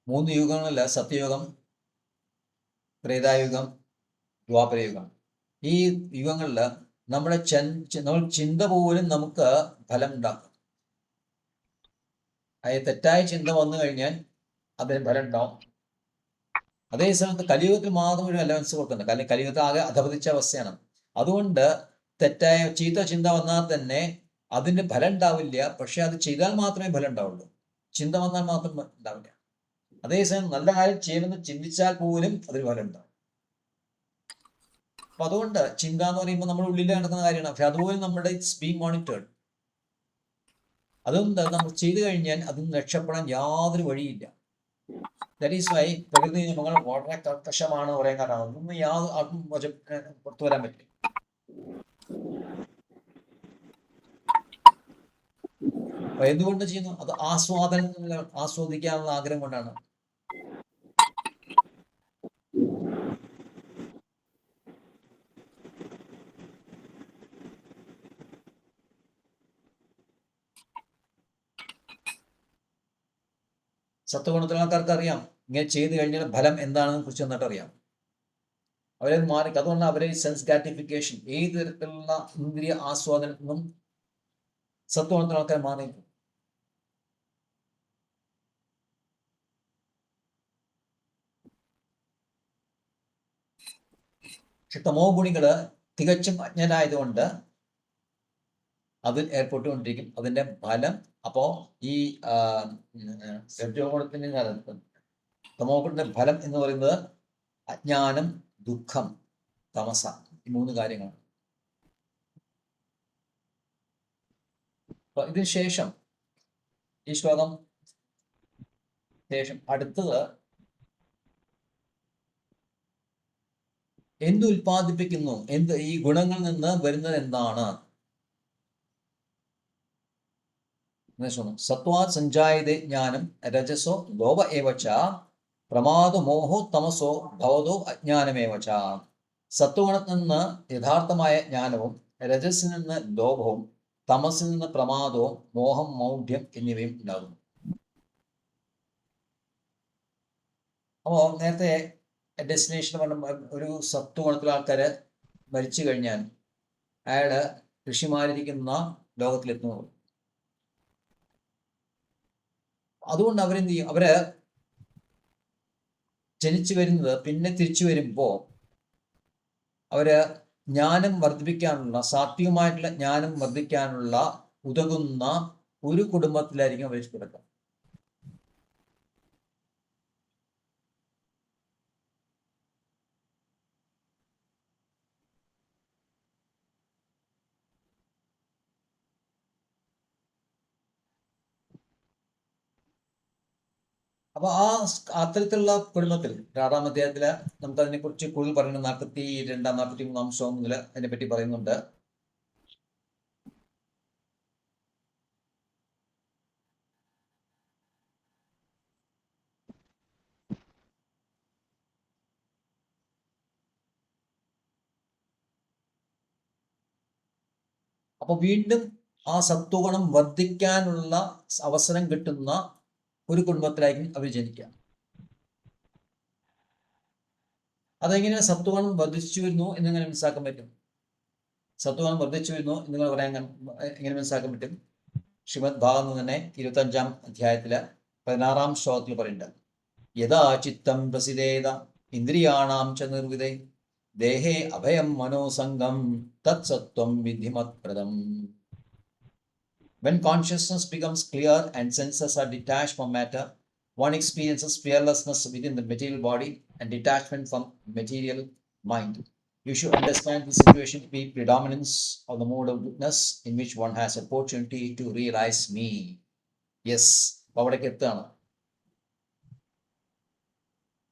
മൂന്ന് യുഗങ്ങളില് സത്യയുഗം, ത്രേതായുഗം, ദ്വാപരയുഗം. ഈ യുഗങ്ങളില് നമ്മൾ ചിന്ത പോലും നമുക്ക് ഫലം ഉണ്ടാക്കും. അതായത് തെറ്റായ ചിന്ത വന്നു കഴിഞ്ഞാൽ അതിന് ഫലം ഉണ്ടാവും. അതേ സമയത്ത് കലിയുഗത്തിൽ മാത്രം ഒരു അലവൻസ് കൊടുക്കുന്നുണ്ട്. കാരണം കലിയുഗത്തിൽ ആകെ അധപതിച്ച അവസ്ഥയാണ്. അതുകൊണ്ട് ചീത്ത ചിന്ത വന്നാൽ തന്നെ അതിന് ഫലം ഉണ്ടാവില്ല. പക്ഷെ അത് ചെയ്താൽ മാത്രമേ ഫലം ഉണ്ടാവുള്ളൂ, ചിന്ത വന്നാൽ മാത്രം ഉണ്ടാവില്ല. അതേസമയം നല്ല കാര്യം ചെയ്യുമെന്ന് ചിന്തിച്ചാൽ പോലും അതിന് ഫലം ഉണ്ടാവും. അപ്പൊ അതുകൊണ്ട് ചിന്ത എന്ന് പറയുമ്പോൾ നമ്മുടെ ഉള്ളിൽ നടക്കുന്ന കാര്യമാണ്. പക്ഷെ അതുപോലും നമ്മുടെ ഇറ്റ്സ് ബീങ് മോണിറ്റേർഡ്. അതുകൊണ്ട് നമ്മൾ ചെയ്തു കഴിഞ്ഞാൽ അതിന് രക്ഷപ്പെടാൻ യാതൊരു വഴിയില്ല. ദാറ്റ് ഈസ് വൈ പ്രകൃതി നിയമങ്ങൾ വളരെ കർക്കശമാണ് പറയാൻ കാരണം അതൊന്നും യാതൊരു പുറത്തു വരാൻ പറ്റില്ല. എന്തുകൊണ്ട് ചെയ്യുന്നു? അത് ആസ്വദിക്കാനുള്ള ആഗ്രഹം കൊണ്ടാണ്. സത്വഗുണത്തിലുള്ള ആൾക്കാർക്ക് അറിയാം ഇങ്ങനെ ചെയ്തു കഴിഞ്ഞാൽ ഫലം എന്താണെന്ന് കുറിച്ച് നന്നായിട്ട് അറിയാം. അവരെ മാറി, അതുകൊണ്ട് അവരെ സെൻസ് ഗ്രാറ്റിഫിക്കേഷൻ, ഏത് തരത്തിലുള്ള ഇന്ദ്രിയ ആസ്വാദനത്തിൽ നിന്നും സത്വഗുണത്തിലുള്ള ആൾക്കാർ മാറി. പക്ഷെ തമോ ഗുണികള് തികച്ചും അജ്ഞരായതുകൊണ്ട് അതിൽ ഏർപ്പെട്ടുകൊണ്ടിരിക്കും. അതിന്റെ ഫലം അപ്പോ ഈ രജോഗുണത്തിന്റെ തമോ ഗുണത്തിന്റെ ഫലം എന്ന് പറയുന്നത് അജ്ഞാനം, ദുഃഖം, തമസ, ഈ 3 കാര്യങ്ങളാണ്. അപ്പൊ ഇതിന് ശേഷം ഈ ശ്ലോകം ശേഷം അടുത്തത് എന്ത് ഉൽപ്പാദിപ്പിക്കുന്നു, ഈ ഗുണങ്ങളിൽ നിന്ന് വരുന്നത് എന്താണ്? സത്വാത് സഞ്ജായതേ ജ്ഞാനം രജസോ ലോഭ ഏവച പ്രമാദോ മോഹോ തമസോ ഭവതോ അജ്ഞാനമേവച. സത്വഗുണത്തിൽ നിന്ന് യഥാർത്ഥമായ ജ്ഞാനവും രജസിൽ നിന്ന് ലോഭവും തമസിൽ നിന്ന് പ്രമാദവും മോഹം, മൗഢ്യം എന്നിവയും ഉണ്ടാകുന്നു. അപ്പോൾ നേരത്തെ ഡെസ്റ്റിനേഷൻ പറഞ്ഞ ഒരു സത്വഗുണത്തിലെ ആൾക്കാര് മരിച്ചു കഴിഞ്ഞാൽ അയാള് ഋഷിമാരിരിക്കുന്ന ലോകത്തിലെത്തുന്നു. അതുകൊണ്ട് അവരെന്ത് ചെയ്യും? അവര് ജനിച്ചു വരുന്നത് പിന്നെ തിരിച്ചു വരുമ്പോ അവര് ജ്ഞാനം വർദ്ധിപ്പിക്കാനുള്ള, സാത്വികമായിട്ടുള്ള ജ്ഞാനം വർദ്ധിക്കാനുള്ള ഉതകുന്ന ഒരു കുടുംബത്തിലായിരിക്കും അവർ കിടക്കുക. അപ്പൊ അത്തരത്തിലുള്ള കുടുംബത്തിൽ 6-ാം അധ്യായത്തില് നമുക്ക് അതിനെ കുറിച്ച് കൂടുതൽ പറയുന്നത് 42, 43 ശ്ലോകം മുതൽ അതിനെപ്പറ്റി പറയുന്നുണ്ട്. അപ്പൊ വീണ്ടും ആ സത്വഗുണം വർദ്ധിക്കാനുള്ള അവസരം കിട്ടുന്ന ഒരു കുടുംബത്തിലായിരിക്കും അവർ ജനിക്കുക. അതെങ്ങനെ സത്വഗുണം വർദ്ധിച്ചു വരുന്നു എന്നിങ്ങനെ മനസ്സിലാക്കാൻ പറ്റും? സത്വഗുണം വർദ്ധിച്ചു വരുന്നു എന്നിങ്ങനെ പറയാൻ എങ്ങനെ മനസ്സിലാക്കാൻ പറ്റും? ശ്രീമദ് ഭാഗവതം തന്നെ 25-ാം അധ്യായത്തില് 16-ാം ശ്ലോകത്തിൽ പറയുന്നുണ്ട്. യഥാ ചിത്തം പ്രസിദേത ഇന്ദ്രിയാണാം ച നിർവിതേ ദേഹേ അഭയം മനോസംഗം തത് സത്വം വിധിമത്പ്രദം. When consciousness becomes clear and senses are detached from matter, one experiences fearlessness within the material body and detachment from material mind. You should understand the situation to be predominance of the mode of goodness in which one has opportunity to realize me. Yes, അവിടേക്ക് എത്തുകയാണ്.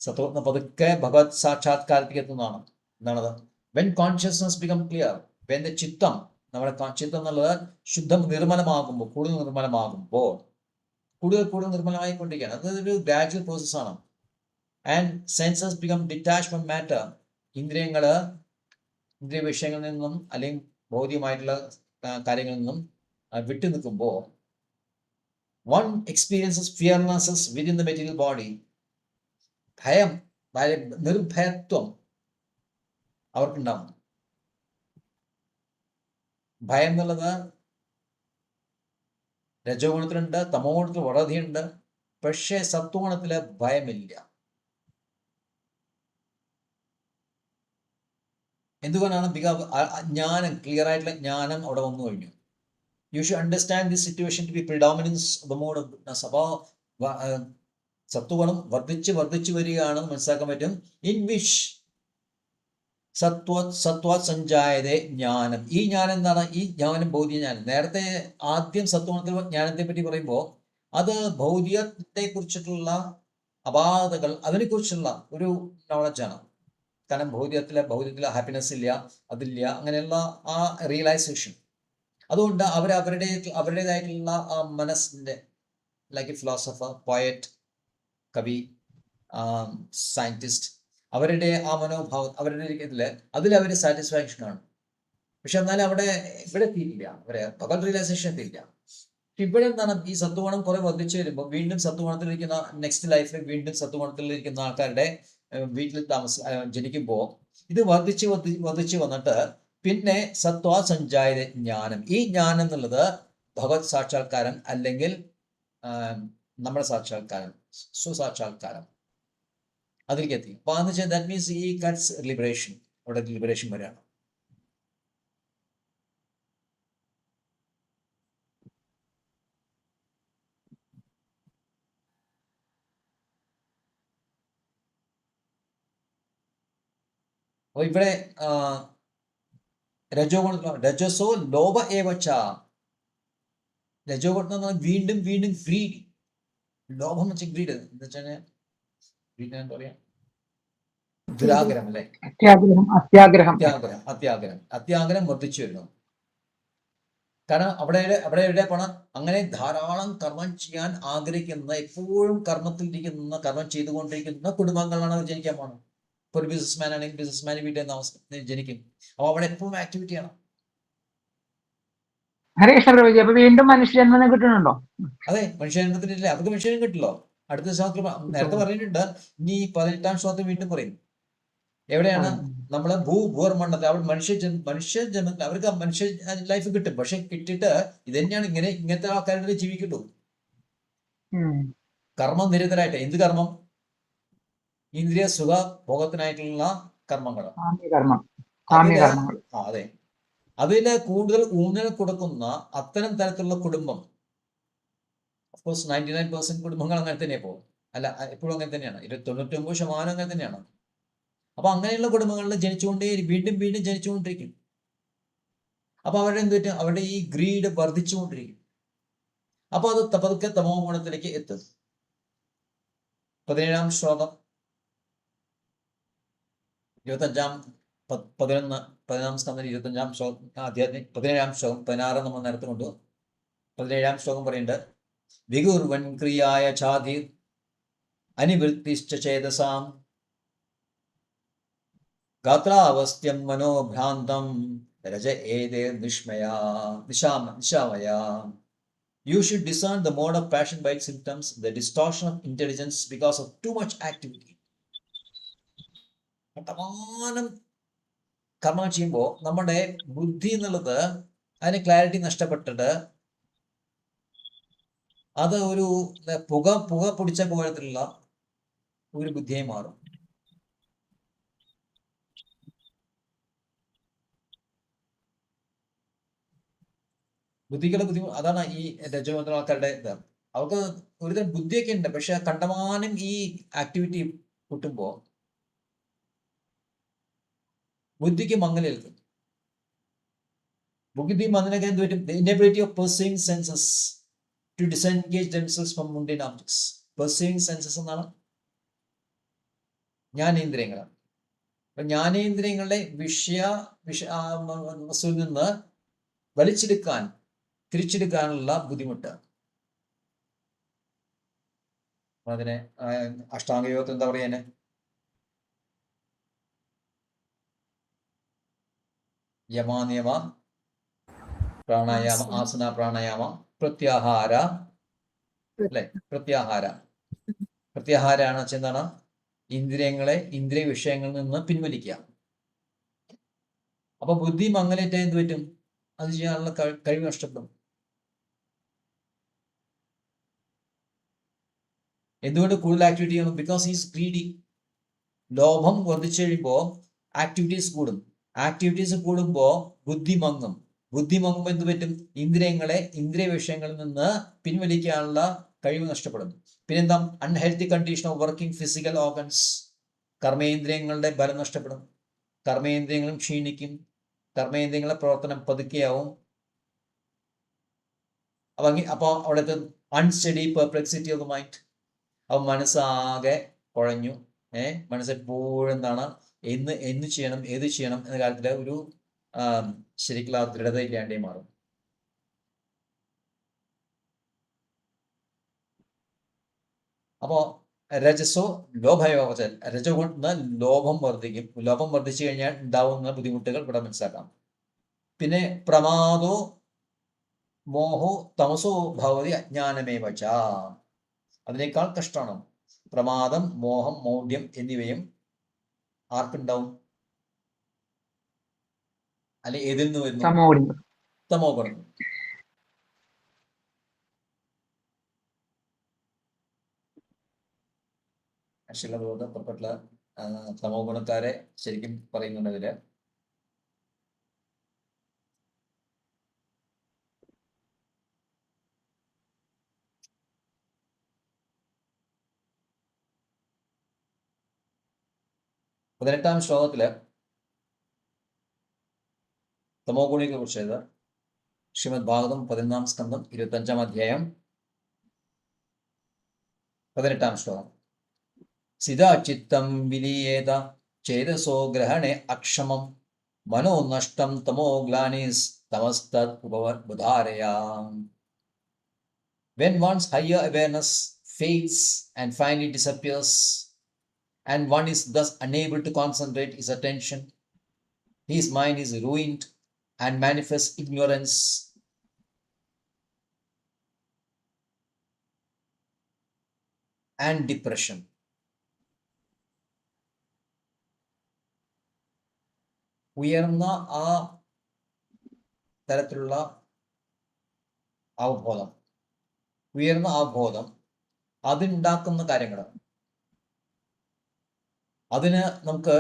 സത്വഗുണം പതുക്കെ ഭഗവത് സാക്ഷാത്കാരത്തിലേക്ക് എത്തുന്നതാണ്. എന്താണത്? When consciousness becomes clear, when the ചിത്തം, നമ്മുടെ ചിത്തം എന്നുള്ളത് ശുദ്ധം നിർമ്മലമാകുമ്പോൾ, കൂടുതൽ നിർമ്മലമായിക്കൊണ്ടിരിക്കുകയാണ്. അതൊരു ഗ്രാജുവൽ പ്രോസസ്സാണ്. And senses become detach from matter, ഇന്ദ്രിയ വിഷയങ്ങളിൽ നിന്നും അല്ലെങ്കിൽ ഭൗതികമായിട്ടുള്ള കാര്യങ്ങളിൽ നിന്നും വിട്ടു നിൽക്കുമ്പോൾ one experiences fearlessness within the material body. ഭയം, നിർഭയത്വം അവർക്കുണ്ടാവും. ഭയം എന്നുള്ളത് രജോ ഗുണത്തിലുണ്ട്, തമോ ഗുണത്തിൽ വളരെയധികമുണ്ട്. പക്ഷേ സത്വഗുണത്തില് ഭയമില്ല. എന്തുകൊണ്ടാണ്? ജ്ഞാനം, ക്ലിയർ ആയിട്ടുള്ള ജ്ഞാനം അവിടെ വന്നു കഴിഞ്ഞു. You should understand this situation to be predominance of the mode of goodness. അപ്പോൾ സത്വഗുണം വർദ്ധിച്ചു വരികയാണെന്ന് മനസ്സിലാക്കാൻ പറ്റും. ഇൻ വിഷ് സത്വാത് സഞ്ജായതേ ജ്ഞാനം. ഈ ജ്ഞാനം എന്താണ്? ഈ ജ്ഞാനം ഭൗതിക ജ്ഞാനം. നേരത്തെ ആദ്യം സത്വഗുണത്തിൽ ജ്ഞാനത്തെ പറ്റി പറയുമ്പോൾ അത് ഭൗതികത്തെ കുറിച്ചിട്ടുള്ള അപാധകൾ, അതിനെക്കുറിച്ചുള്ള ഒരു നോളജാണ്. കാരണം ഭൗതികത്തിലെ ഹാപ്പിനെസ് ഇല്ല, അതില്ല, അങ്ങനെയുള്ള ആ റിയലൈസേഷൻ. അതുകൊണ്ട് അവരുടേതായിട്ടുള്ള ആ മനസ്സിന്റെ ലൈക്ക് എ ഫിലോസഫർ, പോയറ്റ്, കവി, സയന്റിസ്റ്റ്, അവരുടെ ആ മനോഭാവം, അവരുടെ ഇതില് അതിലവർ സാറ്റിസ്ഫാക്ഷൻ കാണും. പക്ഷെ എന്നാലും ഇവിടെ എത്തിയില്ല, ഭഗവത് റിയലൈസേഷൻ എത്തിയില്ല. ഇവിടെ എന്താണ്, ഈ സത്വഗുണം കുറെ വർദ്ധിച്ചു വരുമ്പോൾ വീണ്ടും സത്വഗുണത്തിലിരിക്കുന്ന നെക്സ്റ്റ് ലൈഫിൽ വീണ്ടും സത്വഗുണത്തിലിരിക്കുന്ന ആൾക്കാരുടെ വീട്ടിൽ ജനിക്കുമ്പോൾ ഇത് വർദ്ധിച്ചു വന്നിട്ട് പിന്നെ സത്വ സഞ്ചാര ജ്ഞാനം, ഈ ജ്ഞാനം എന്നുള്ളത് ഭഗവത് സാക്ഷാത്കാരം അല്ലെങ്കിൽ നമ്മുടെ സാക്ഷാത്കാരം, സ്വസാക്ഷാത്കാരം, അതിലേക്ക് എത്തി. അപ്പൊ എന്ന് വെച്ചാൽ ദാറ്റ് മീൻസ് ഈ കട്സ് ലിബറേഷൻ, അവിടെ ലിബറേഷൻ വരെയാണ്. അപ്പൊ ഇവിടെ രജസോ ലോഭ ഏവച്ച, രജോ ഗുണം വീണ്ടും വീണ്ടും ഗ്രീഡ്, ലോഭം വെച്ച ഗ്രീഡ് എന്ന് വെച്ചാൽ എന്താ പറയാ, ദുരാഗ്രഹം അല്ലെ, അത്യാഗ്രഹം വർദ്ധിച്ചു വരുന്നു. കാരണം അവിടെ പണം അങ്ങനെ ധാരാളം കർമ്മം ചെയ്യാൻ ആഗ്രഹിക്കുന്ന, എപ്പോഴും കർമ്മം ചെയ്തുകൊണ്ടിരിക്കുന്ന കുടുംബങ്ങളാണ് ജനിക്കാൻ പോകണം. ഇപ്പൊ ഒരു ബിസിനസ്മാൻ ആണെങ്കിൽ ബിസിനസ്മാൻ വീട്ടിൽ ജനിക്കും. അപ്പൊ അവിടെ എപ്പോഴും ആക്ടിവിറ്റിയാണ്. അപ്പൊ വീണ്ടും മനുഷ്യജന്മം കിട്ടുന്നുണ്ടോ? അതെ, മനുഷ്യജന്മത്തിനില്ല, അവർക്ക് മനുഷ്യനും കിട്ടില്ലോ. അടുത്ത ശ്ലോകത്തിൽ നേരത്തെ പറഞ്ഞിട്ടുണ്ട്, ഇനി 18ാം ശ്ലോകത്തിൽ വീണ്ടും പറയും. എവിടെയാണ് നമ്മള് ഭൂർമണ്ഡലത്തിൽ അവിടെ മനുഷ്യജന്മത്തിൽ അവർക്ക് മനുഷ്യ ലൈഫ് കിട്ടും. പക്ഷെ കിട്ടിയിട്ട് ഇത് തന്നെയാണ്, ഇങ്ങനത്തെ ആൾക്കാരുടെ ജീവിക്കുള്ളൂ. കർമ്മം നിരതരായിട്ട്. എന്ത് കർമ്മം? ഇന്ദ്രിയ സുഖ ഭോഗത്തിനായിട്ടുള്ള കർമ്മങ്ങൾ. അതെ, അതിന് കൂടുതൽ ഊന്നൽ കൊടുക്കുന്ന അത്തരം തരത്തിലുള്ള കുടുംബം, ഓഫ്കോഴ്സ് 99% കുടുംബങ്ങൾ അങ്ങനെ തന്നെ പോകും. അല്ല, എപ്പോഴും അങ്ങനെ തന്നെയാണ്. 99% അങ്ങനെ തന്നെയാണ്. അപ്പൊ അങ്ങനെയുള്ള കുടുംബങ്ങളിൽ വീണ്ടും വീണ്ടും ജനിച്ചുകൊണ്ടിരിക്കും. അപ്പൊ അവരുടെ എന്ത് പറ്റും? അവരുടെ ഈ ഗ്രീഡ് വർദ്ധിച്ചുകൊണ്ടിരിക്കും. അപ്പൊ അത് പതുക്കെ തമോ ഗുണത്തിലേക്ക് എത്തും. 17ാം ശ്ലോകം 11ാം സ്കന്ധം 25ാം ശ്ലോകം, അധ്യാത്മിക 17ാം ശ്ലോകം, 16 നമ്മൾ നേരത്തെ കൊണ്ടു. 17ാം ശ്ലോകം പറയുന്നുണ്ട്, വികുർവൻ ക്രിയായ ഛാതി അനിവൃത്തിശ്ച ചേതസാം ഗാത്രാവസ്ഥ്യം മനോഭ്രാന്തം രജ ഏതേ നിശാമയ. You should discern the mode of passion by its symptoms, the distortion of intelligence because of too much activity. കണ്ടമാനം കർമ്മം ചെയ്യുമ്പോൾ നമ്മുടെ ബുദ്ധി എന്നുള്ളത് അതിന് ക്ലാരിറ്റി നഷ്ടപ്പെട്ടിട്ട് അത് ഒരു പുക പൊടിച്ച പോലത്തിലുള്ള ഒരു ബുദ്ധിയായി മാറും. ബുദ്ധികളുടെ ബുദ്ധിമുട്ട് അതാണ്. ഈ രജോഗുണ ആൾക്കാരുടെ ഇത്, അവർക്ക് ഒരുതരം ബുദ്ധിയൊക്കെ ഉണ്ട്, പക്ഷെ കണ്ടമാനം ഈ ആക്ടിവിറ്റി കൂട്ടുമ്പോൾ ബുദ്ധിക്ക് മങ്ങലേൽക്കും. ബുദ്ധി മങ്ങലൊക്കെ എന്ത് പറ്റും? Inability of perceiving senses to disengage themselves from mundane objects. Perceiving senses എന്നാണ് ജ്ഞാനേന്ദ്രിയങ്ങളാണ്. അപ്പൊ ജ്ഞാനേന്ദ്രിയങ്ങളുടെ വസ്തുവിൽ നിന്ന് തിരിച്ചെടുക്കാനുള്ള ബുദ്ധിമുട്ട്. അതിനെ അഷ്ടാംഗയോഗത്തിൽ എന്താ പറയാ? യമ പ്രാണായാമ, ആസന പ്രാണായാമ, പ്രത്യാഹാര അല്ലെ? പ്രത്യാഹാരാണ് എന്താണ്? ഇന്ദ്രിയ വിഷയങ്ങളിൽ നിന്ന് പിൻവലിക്കുക. അപ്പൊ ബുദ്ധി മങ്ങലേറ്റ എന്ത് പറ്റും? അത് ചെയ്യാനുള്ള കഴിവ് നഷ്ടപ്പെടും. എന്തുകൊണ്ട് കൂടുതൽ ആക്ടിവിറ്റി ചെയ്യണം? Because is greedy. ലോഭം വർദ്ധിച്ചു കഴിയുമ്പോൾ ആക്ടിവിറ്റീസ് കൂടും. ആക്ടിവിറ്റീസ് കൂടുമ്പോൾ ബുദ്ധി മങ്ങുമ്പോൾ എന്ത് പറ്റും? ഇന്ദ്രിയ വിഷയങ്ങളിൽ നിന്ന് പിൻവലിക്കാനുള്ള കഴിവ് നഷ്ടപ്പെടും. പിന്നെന്താ? Unhealthy condition of working physical organs. കർമ്മേന്ദ്രിയങ്ങളുടെ ബലം നഷ്ടപ്പെടും. കർമ്മേന്ദ്രിയങ്ങളും ക്ഷീണിക്കും. കർമ്മേന്ദ്രിയങ്ങളുടെ പ്രവർത്തനം പതുക്കെയാവും. അപ്പൊ അവിടുത്തെ unsteady perplexity of the mind. അപ്പൊ മനസ്സാകെ കുഴഞ്ഞു. മനസ്സെപ്പോഴും എന്താണ്? എന്ത് ചെയ്യണം, ഏത് ചെയ്യണം എന്ന കാര്യത്തില് ഒരു ശരിക്കുള്ള ദൃഢത ഇല്ലാണ്ടേ മാറും. അപ്പോൾ രജസോ ലോഭയോജൻ, രജോ കൊണ്ട് ലോഭം വർദ്ധിക്കും. ലോഭം വർദ്ധിച്ചു കഴിഞ്ഞാൽ ഉണ്ടാവുന്ന ബുദ്ധിമുട്ടുകൾ ഇവിടെ മനസ്സിലാക്കാം. പിന്നെ പ്രമാദോ മോഹോ തമസോ ഭവതി അജ്ഞാനമേ വച്ച, അതിനേക്കാൾ കഷ്ടമാണ്. പ്രമാദം, മോഹം, മൗഢ്യം എന്നിവയും ആർക്കുണ്ടാവും? അല്ലെ ഏതിൽ നിന്ന് വരുന്നു? തമോ ഗുണം. പുറപ്പെട്ട തമോ ഗുണക്കാരെ ശരിക്കും പറയുന്നുണ്ട് ഇതില്. പതിനെട്ടാം ശ്ലോകത്തില് തമോ ഗുണികളെ കുറിച്ച് എഴുതാം. ശ്രീമദ് ഭാഗവതം 11-ാം സ്കന്ധം 25-ാം അധ്യായം 18-ാം ശ്ലോകം. സിതാ ചിത്തം വിലീയേത ചേതസോ ഗ്രഹണേ അക്ഷമം മനോ നഷ്ടം തമോ ഗ്ലാനിസ് തമസ്തത് ഉപധാരയാം. When one's higher awareness fades and finally disappears, and one is thus unable to concentrate his attention, his mind is ruined and manifests ignorance and depression. ഉയർന്ന ആ തരത്തിലുള്ള അവബോധം, ഉയർന്ന ആ ബോധം അതുണ്ടാക്കുന്ന കാര്യങ്ങൾ, അതിന് നമുക്ക്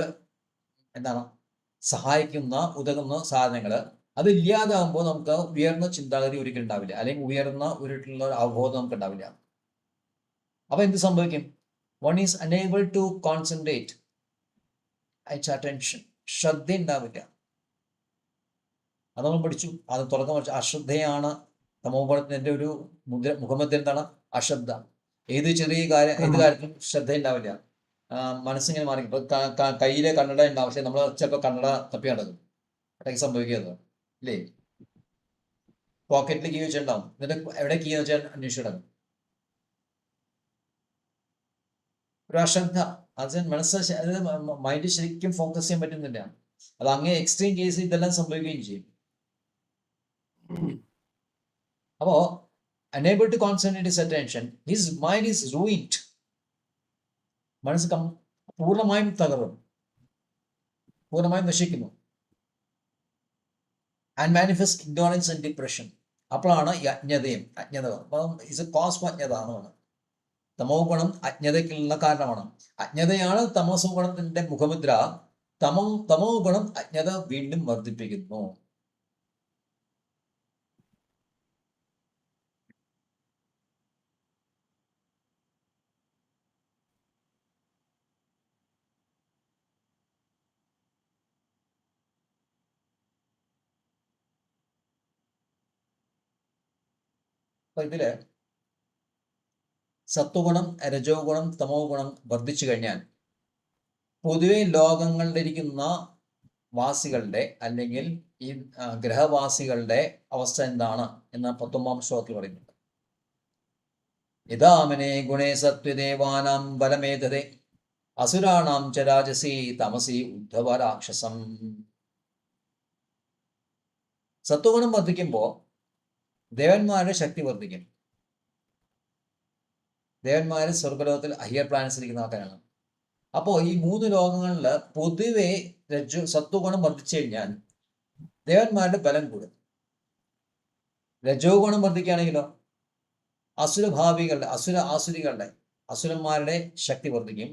എന്താണ് സഹായിക്കുന്ന ഉതകുന്ന സാധനങ്ങൾ, അതില്ലാതാകുമ്പോൾ നമുക്ക് ഉയർന്ന ചിന്താഗതി ഒരിക്കലും ഉണ്ടാവില്ല, അല്ലെങ്കിൽ ഉയർന്ന ഒരു അവബോധം നമുക്ക് ഉണ്ടാവില്ല. അപ്പൊ എന്ത് സംഭവിക്കും? One is unable to concentrate its attention. ശ്രദ്ധ ഉണ്ടാവില്ല. അത് നമ്മൾ പഠിച്ചു, അത് തുടക്കം പഠിച്ചു. അശ്രദ്ധയാണ് തമോഗുണത്തിന്റെ ഒരു മുഖമുദ്ര. എന്താണ്? അശ്രദ്ധ. ഏത് ചെറിയ കാര്യം, ഏത് കാര്യത്തിലും ശ്രദ്ധ ഉണ്ടാവില്ല. മനസ്സിങ്ങനെ മാറി. ഇപ്പൊ കയ്യിലെ കണ്ണട ഉണ്ടാവും, പക്ഷെ നമ്മൾ ചിലപ്പോൾ കണ്ണട തപ്പി നടക്കും. അതൊക്കെ സംഭവിക്കുന്നത് ഇല്ലേ? പോക്കറ്റിൽ കീ വെച്ചിട്ടുണ്ടാവും, എന്നിട്ട് എവിടെ കീ വെച്ചാൽ അന്വേഷിച്ചിടണം. ഒരു അശ്രദ്ധ. അത് മനസ്സ്, മൈൻഡ് ശരിക്കും ഫോക്കസ് ചെയ്യാൻ പറ്റുന്നില്ല. അത് അങ്ങേ എക്സ്ട്രീം കേസിൽ ഇതെല്ലാം സംഭവിക്കുകയും ചെയ്യും. അപ്പോ unable to concentrate his attention, his mind is ruined. മനസ്സ് പൂർണ്ണമായും തകർന്നു, പൂർണ്ണമായും നശിക്കുന്നു. And manifest ignorance and depression. അപ്പോഴാണ് ഈ അജ്ഞതയും അജ്ഞത ഇസ് എ കോസ് ഫോർ അജ്ഞത ആണ്. തമോ ഗുണം അജ്ഞതയ്ക്കുള്ള കാരണമാണ്. അജ്ഞതയാണ് തമസോ ഗുണത്തിന്റെ മുഖമുദ്ര. തമോ ഗുണം അജ്ഞത വീണ്ടും വർദ്ധിപ്പിക്കുന്നു. അപ്പൊ ഇതില് സത്വഗുണം, രജോ ഗുണം, തമോ ഗുണം വർദ്ധിച്ചു കഴിഞ്ഞാൽ പൊതുവെ ലോകങ്ങളിലിരിക്കുന്ന വാസികളുടെ അല്ലെങ്കിൽ ഈ ഗ്രഹവാസികളുടെ അവസ്ഥ എന്താണ് എന്ന് 19-ാം ശ്ലോകത്തിൽ പറയുന്നുണ്ട്. യഥാമനെ ഗുണേ സത്വദേവാനാം ബലമേധതേ അസുരാണാം ചരാജസി തമസി ഉദ്ധവ രാക്ഷസം. സത്വഗുണം വർദ്ധിക്കുമ്പോൾ ദേവന്മാരുടെ ശക്തി വർദ്ധിക്കും. ദേവന്മാര് സ്വർഗലോകത്തിൽ ഹയർ പ്ലാനറ്റ്സിൽ ഇരിക്കുന്ന ആൾക്കാരാണ്. അപ്പോൾ ഈ 3 ലോകങ്ങളിൽ പൊതുവെ സത്വഗുണം വർദ്ധിച്ചു കഴിഞ്ഞാൽ ദേവന്മാരുടെ ബലം കൂടും. രജോ ഗുണം വർദ്ധിക്കുകയാണെങ്കിലോ അസുരഭാവികളുടെ അസുരന്മാരുടെ ശക്തി വർദ്ധിക്കും.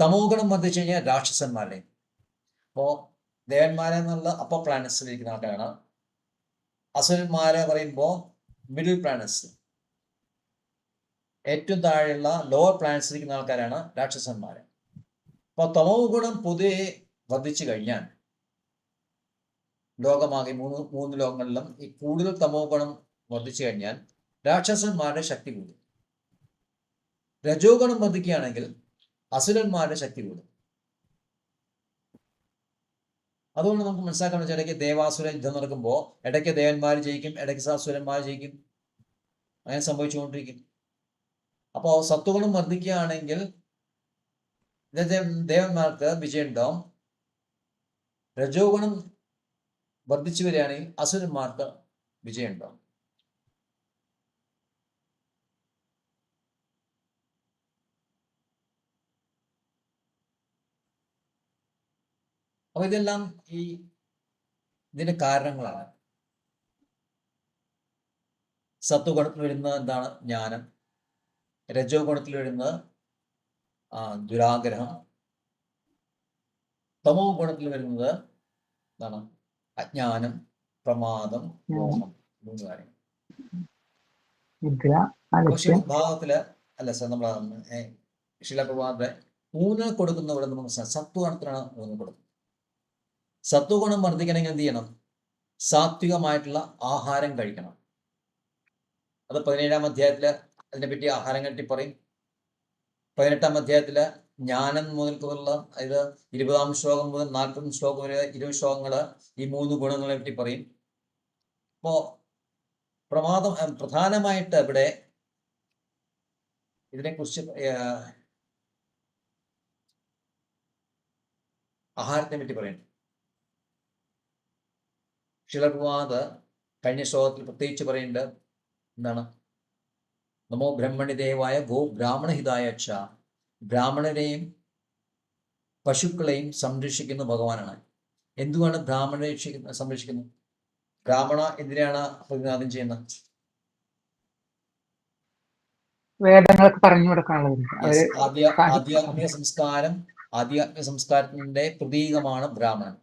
തമോ ഗുണം വർദ്ധിച്ചു കഴിഞ്ഞാൽ രാക്ഷസന്മാരുടെ. അപ്പോൾ ദേവന്മാരെ എന്നുള്ള അപ്പർ പ്ലാനറ്റ്സിൽ ഇരിക്കുന്ന ആൾക്കാരാണ്. അസുരന്മാരെ പറയുമ്പോൾ മിഡിൽ പ്ലാനറ്റ്സ്, ഏറ്റവും താഴെയുള്ള ലോവർ പ്ലാനറ്റ്സിൽ ഇരിക്കുന്ന ആൾക്കാരാണ് രാക്ഷസന്മാര്. അപ്പോൾ തമോ ഗുണം പൊതുവെ വർദ്ധിച്ചു കഴിഞ്ഞാൽ ലോകമാകെ 3 ലോകങ്ങളിലും ഈ കൂടുതൽ തമോ ഗുണം വർദ്ധിച്ചു കഴിഞ്ഞാൽ രാക്ഷസന്മാരുടെ ശക്തി കൂടും. രജോ ഗുണം വർദ്ധിക്കുകയാണെങ്കിൽ അസുരന്മാരുടെ ശക്തി കൂടും. അതുകൊണ്ട് നമുക്ക് മനസ്സിലാക്കാൻ വെച്ചാൽ ഇടയ്ക്ക് ദേവാസുര യുദ്ധം നടക്കുമ്പോൾ ഇടയ്ക്ക് ദേവന്മാർ ജയിക്കും, ഇടയ്ക്ക് അസുരന്മാർ ജയിക്കും. അങ്ങനെ സംഭവിച്ചുകൊണ്ടിരിക്കും. അപ്പോൾ സത്വഗുണം വർദ്ധിക്കുകയാണെങ്കിൽ ദേവന്മാർക്ക് വിജയം ഉണ്ടാവും. രജോ ഗുണം വർദ്ധിച്ചു വരികയാണെങ്കിൽ അസുരന്മാർക്ക് വിജയം ഉണ്ടാവും. അപ്പൊ ഇതെല്ലാം ഇതിന്റെ കാരണങ്ങളാണ്. സത്വഗുണത്തിൽ വരുന്നത് എന്താണ്? ജ്ഞാനം. രജോ ഗുണത്തിൽ വരുന്നത് ദുരാഗ്രഹം. തമോ ഗുണത്തിൽ വരുന്നത് എന്താണ്? അജ്ഞാനം, പ്രമാദം, മോഹം. 3 കാര്യങ്ങൾ. പക്ഷെ ഭാഗത്തില് അല്ല സാർ, നമ്മളെ ശിലപ്രഭാതത്തെ ഊന്നൽ കൊടുക്കുന്ന ഇവിടെ നമുക്ക് സത്വഗുണത്തിലാണ് ഊന്നൽ കൊടുക്കുന്നത്. സത്വഗുണം വർദ്ധിക്കണമെങ്കിൽ എന്ത് ചെയ്യണം? സാത്വികമായിട്ടുള്ള ആഹാരം കഴിക്കണം. അത് 17-ാം അധ്യായത്തില് അതിനെപ്പറ്റി ആഹാരം പറ്റി പറയും. 18-ാം അധ്യായത്തില് ജ്ഞാനം മുതൽക്കുള്ള, അതായത് 20-ാം ശ്ലോകം മുതൽ 40 ശ്ലോകം വരെ 20 ശ്ലോകങ്ങള് ഈ 3 ഗുണങ്ങളെ പറ്റി പറയും. അപ്പോ പ്രധാനമായിട്ട് ഇവിടെ ഇതിനെക്കുറിച്ച് ആഹാരത്തെ പറ്റി പറയുന്നു. ശിലപ്രഭാത് കഴിഞ്ഞ ശ്ലോകത്തിൽ പ്രത്യേകിച്ച് പറയുന്നുണ്ട്. എന്താണ്? നമോ ബ്രഹ്മണി ദേവായ ഗോ ബ്രാഹ്മണഹിതായ ക്ഷ. ബ്രാഹ്മണരെയും പശുക്കളെയും സംരക്ഷിക്കുന്ന ഭഗവാനാണ്. എന്തുകൊണ്ട് ബ്രാഹ്മണരെ സംരക്ഷിക്കുന്നത്? ബ്രാഹ്മണ എന്തിനാണ് പ്രതിനിധാനം ചെയ്യുന്നത്? വേദങ്ങളൊക്കെ പറഞ്ഞു കൊടുക്കാനുള്ളത്. ആധ്യാത്മിക സംസ്കാരത്തിന്റെ പ്രതീകമാണ് ബ്രാഹ്മണൻ.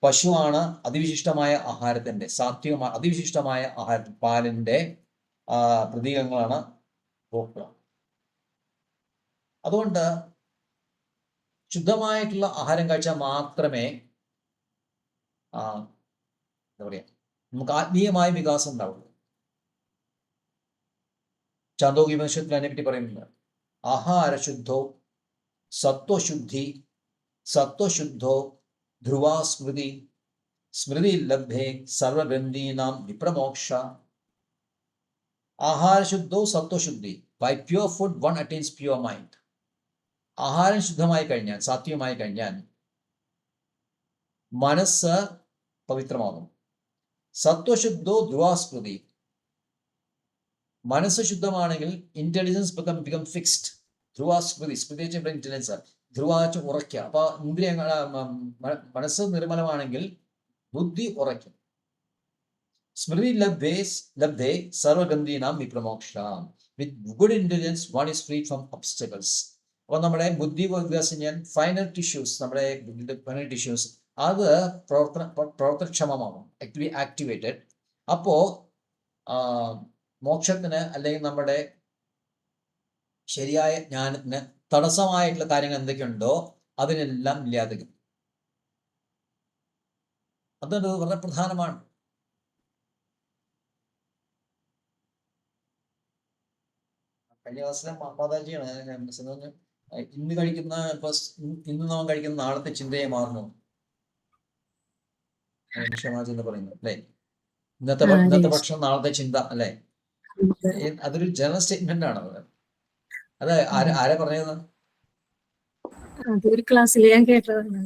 പശുവാണ് അതിവിശിഷ്ടമായ ആഹാരത്തിന്റെ, അതിവിശിഷ്ടമായ പാലിന്റെ പ്രതീകങ്ങളാണ് ഗോക്കൾ. അതുകൊണ്ട് ശുദ്ധമായിട്ടുള്ള ആഹാരം കഴിച്ചാൽ മാത്രമേ എന്താ പറയാ, നമുക്ക് ആത്മീയമായ വികാസം ഉണ്ടാവുള്ളൂ. ചാന്തോക്യോപനിഷത്തിൽ അതിനെപ്പറ്റി പറയുന്നുണ്ട്. ആഹാരശുദ്ധോ സത്വശുദ്ധോ ധ്രുവാ സ്മൃതി ലബ്ധേ സർവബന്ധീനാം വിപ്രമോക്ഷ. ആഹാരശുദ്ധോ സത്വശുദ്ധി. By pure food one attains pure mind. ആഹാരം ശുദ്ധമായി കഴിഞ്ഞാൽ, സാത്വികമായി കഴിഞ്ഞാൽ മനസ്സ് പവിത്രമാകും. സത്വശുദ്ധോ ധ്രുവാസ്മൃതി. മനസ്സ് ശുദ്ധമാണെങ്കിൽ ഇന്റലിജൻസ് ബിക്കം ഫിക്സ്ഡ്. ധ്രുവാസ്മൃതി, സ്മൃതി വെച്ചാൽ ഇന്റലിജൻസ്, ധ്രുവാച്ച ഉറയ്ക്കുക. അപ്പൊ ഇന്ദ്രിയങ്ങൾ, മനസ്സ് നിർമ്മലമാണെങ്കിൽ ബുദ്ധി ഉറയ്ക്കും. സ്മൃതി ലബ്ധേ സർവഗന്ധീനാം വിപ്രമോക്ഷ. With good intelligence one is free from obstacles. അപ്പൊ നമ്മുടെ ബുദ്ധി വികാസം ചെയ്യാൻ ഫൈനൽ ടിഷ്യൂസ്, നമ്മുടെ ഫൈനൽ ടിഷ്യൂസ് അത് പ്രവർത്തനക്ഷമമാകും, ആക്ടിവേറ്റഡ്. അപ്പോ മോക്ഷത്തിന് അല്ലെങ്കിൽ നമ്മുടെ ശരിയായ ജ്ഞാനത്തിന് തടസ്സമായിട്ടുള്ള കാര്യങ്ങൾ എന്തൊക്കെയുണ്ടോ അതിനെല്ലാം ഇല്ലാതെയും. അതൊരു വളരെ പ്രധാനമാണ്. കഴിഞ്ഞ ക്ലാസ്സിലെ മാതാജിയാണ് ഇന്ന് കഴിക്കുന്ന, ഇന്ന് നാം കഴിക്കുന്ന നാളത്തെ ചിന്തയെ മാറുന്നു ക്ഷമാചിന്ത പറയുന്നു അല്ലെ. ഇന്നത്തെ ഭക്ഷണം നാളത്തെ ചിന്ത അല്ലെ. അതൊരു ജനറൽ സ്റ്റേറ്റ്മെന്റ് ആണ്. അത് ആരാ പറഞ്ഞത്? അതൊരു ക്ലാസ്സിൽ ഞാൻ കേട്ടതാണ്.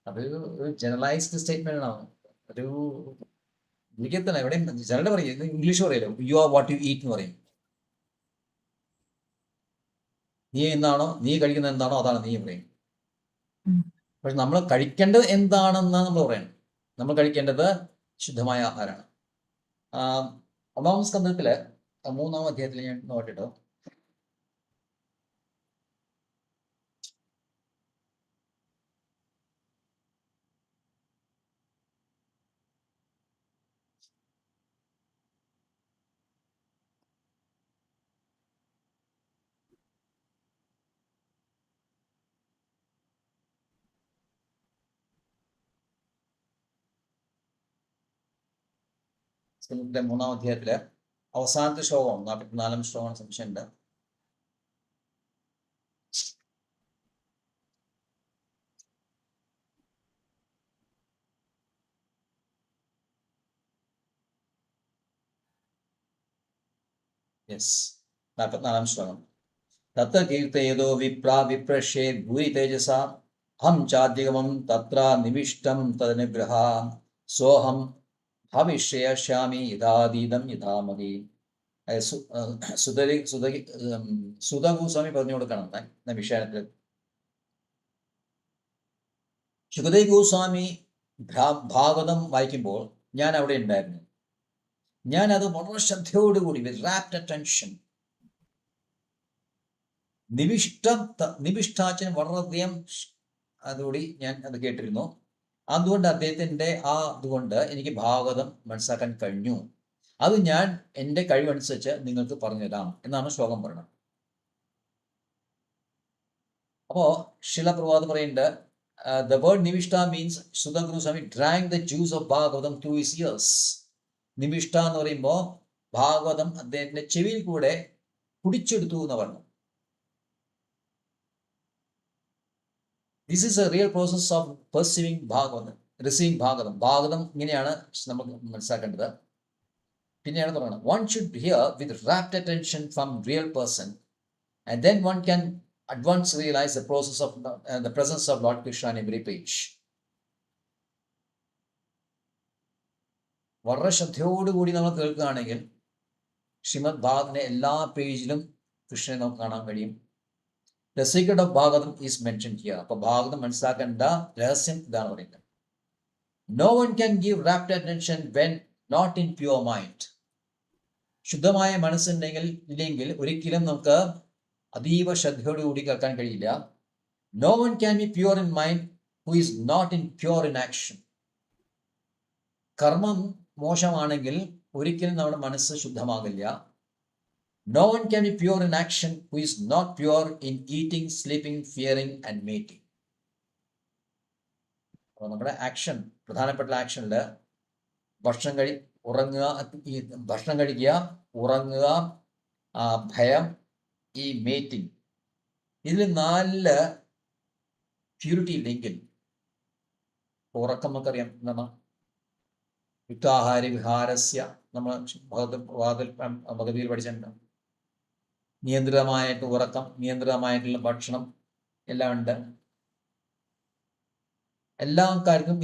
അതൊരു ജനറലൈസ്ഡ് സ്റ്റേറ്റ്മെന്റ് ആണ്. ഒരു വിളിക്കത്തന്നെ എവിടെ ജനറൽ പറയും, ഇംഗ്ലീഷ് പറയല്ലോ, you are what you eat എന്ന് പറയും. നീ കഴിക്കുന്നത് എന്താണോ അതാണ് നീ പറയും. പക്ഷെ നമ്മൾ കഴിക്കേണ്ടത് എന്താണെന്നാണ് നമ്മൾ പറയുന്നത്. നമ്മൾ കഴിക്കേണ്ടത് ശുദ്ധമായ ആഹാരമാണ്. 1-ാം സ്കന്ധത്തില് 3-ാം അധ്യായത്തിൽ ഞാൻ നോട്ടിട്ടോ. സ്കന്ധത്തിലെ 3-ാം അധ്യായത്തില് അവസാനത്തെ ശ്ലോകം 44-ാം ശ്ലോകമാണ്. സംശയമുണ്ട്. യെസ്, 44 ശ്ലോകം. തത്ര കീർത്തയേതോ വിപ്രാ വിപ്രശ്യേ ഭൂരി തേജസ ഹം ചാദ്യഗമം തത്ര നിവിഷ്ടം തദനുഗ്രഹ സോഹം ഭവിഷ്യശ്യാമി യഥാതീതം യഥാമതി. സുതഗോസ്വാമി പറഞ്ഞു കൊടുക്കണം വിഷയത്തിൽ. ശുകദേവ് ഗോസ്വാമി ഭാഗവതം വായിക്കുമ്പോൾ ഞാൻ അവിടെ ഉണ്ടായിരുന്നു. ഞാൻ അത് വളരെ ശ്രദ്ധയോടുകൂടി വിത്ത് റാപ്റ്റ് അറ്റൻഷൻ നിവിഷ്ടാച്ചൻ വളരെയധികം അതുകൂടി ഞാൻ അത് കേട്ടിരുന്നു. അതുകൊണ്ട് അദ്ദേഹത്തിൻ്റെ അതുകൊണ്ട് എനിക്ക് ഭാഗവതം മനസ്സിലാക്കാൻ കഴിഞ്ഞു. അത് ഞാൻ എൻ്റെ കഴിവനുസരിച്ച് നിങ്ങൾക്ക് പറഞ്ഞുതരാം എന്നാണ് ശ്ലോകം പറയുന്നത്. അപ്പോൾ ശില പ്രഭാത് പറയുന്നുണ്ട്, the word Nivishta means Sudha Goswami drank the juice of Bhagavatam through his ears. നിവിഷ്ട എന്ന് പറയുമ്പോൾ ഭാഗവതം അദ്ദേഹത്തിന്റെ ചെവിയിൽ കൂടെ കുടിച്ചെടുത്തു എന്ന് പറഞ്ഞു. This is a real process of perceiving Bhagavatam, receiving Bhagavatam. Bhagavatam ഇങ്ങനെയാണ് നമുക്ക് മനസ്സിലാക്കേണ്ടത്. പിന്നെയാണ് പറയുന്നത്, one should hear with rapt attention from real person and then one can at once realize the process of the presence of Lord Krishna in every page. വളരെ ശ്രദ്ധയോടുകൂടി നമ്മൾ കേൾക്കുകയാണെങ്കിൽ ശ്രീമദ് ഭാഗവതത്തിന്റെ എല്ലാ പേജിലും കൃഷ്ണനെ നമുക്ക് കാണാൻ കഴിയും. The secret of Bhagavatam is mentioned here. അപ്പോൾ ഭാഗവതം മനസ്സിലാക്കേണ്ട രഹസ്യം ഇതാണ് പറയുന്നത്. No one can give rapt attention when not in pure mind. ശുദ്ധമായ മനസ്സുണ്ടെങ്കിൽ ഒരിക്കലും നമുക്ക് അതീവ ശ്രദ്ധയോടുകൂടി കേൾക്കാൻ കഴിയില്ല. No one can be pure in mind who is not in pure in action. കർമ്മം മോശമാണെങ്കിൽ ഒരിക്കലും നമ്മുടെ മനസ്സ് ശുദ്ധമാകില്ല. No one can be pure in action who is not pure in eating, sleeping, fearing and mating. അപ്പോൾ നമ്മുടെ action, പ്രധാനപ്പെട്ട ആക്ഷനിൽ ഭക്ഷണം കഴിക്കുക, ഉറങ്ങുക, ഭയം, ഈ മേറ്റിംഗ്, ഇതിൽ 4 പ്യൂരിറ്റി ഇല്ലെങ്കിൽ ഉറക്കം നമുക്കറിയാം എന്താണ്. യുക്താഹാരി വിഹാരസ്യ നമ്മൾ ഭഗവതിയിൽ പഠിച്ചിട്ടുണ്ട്. നിയന്ത്രിതമായിട്ട് ഉറക്കം, നിയന്ത്രിതമായിട്ടുള്ള ഭക്ഷണം എല്ലാം ഉണ്ട്. എല്ലാ കാര്യത്തിലും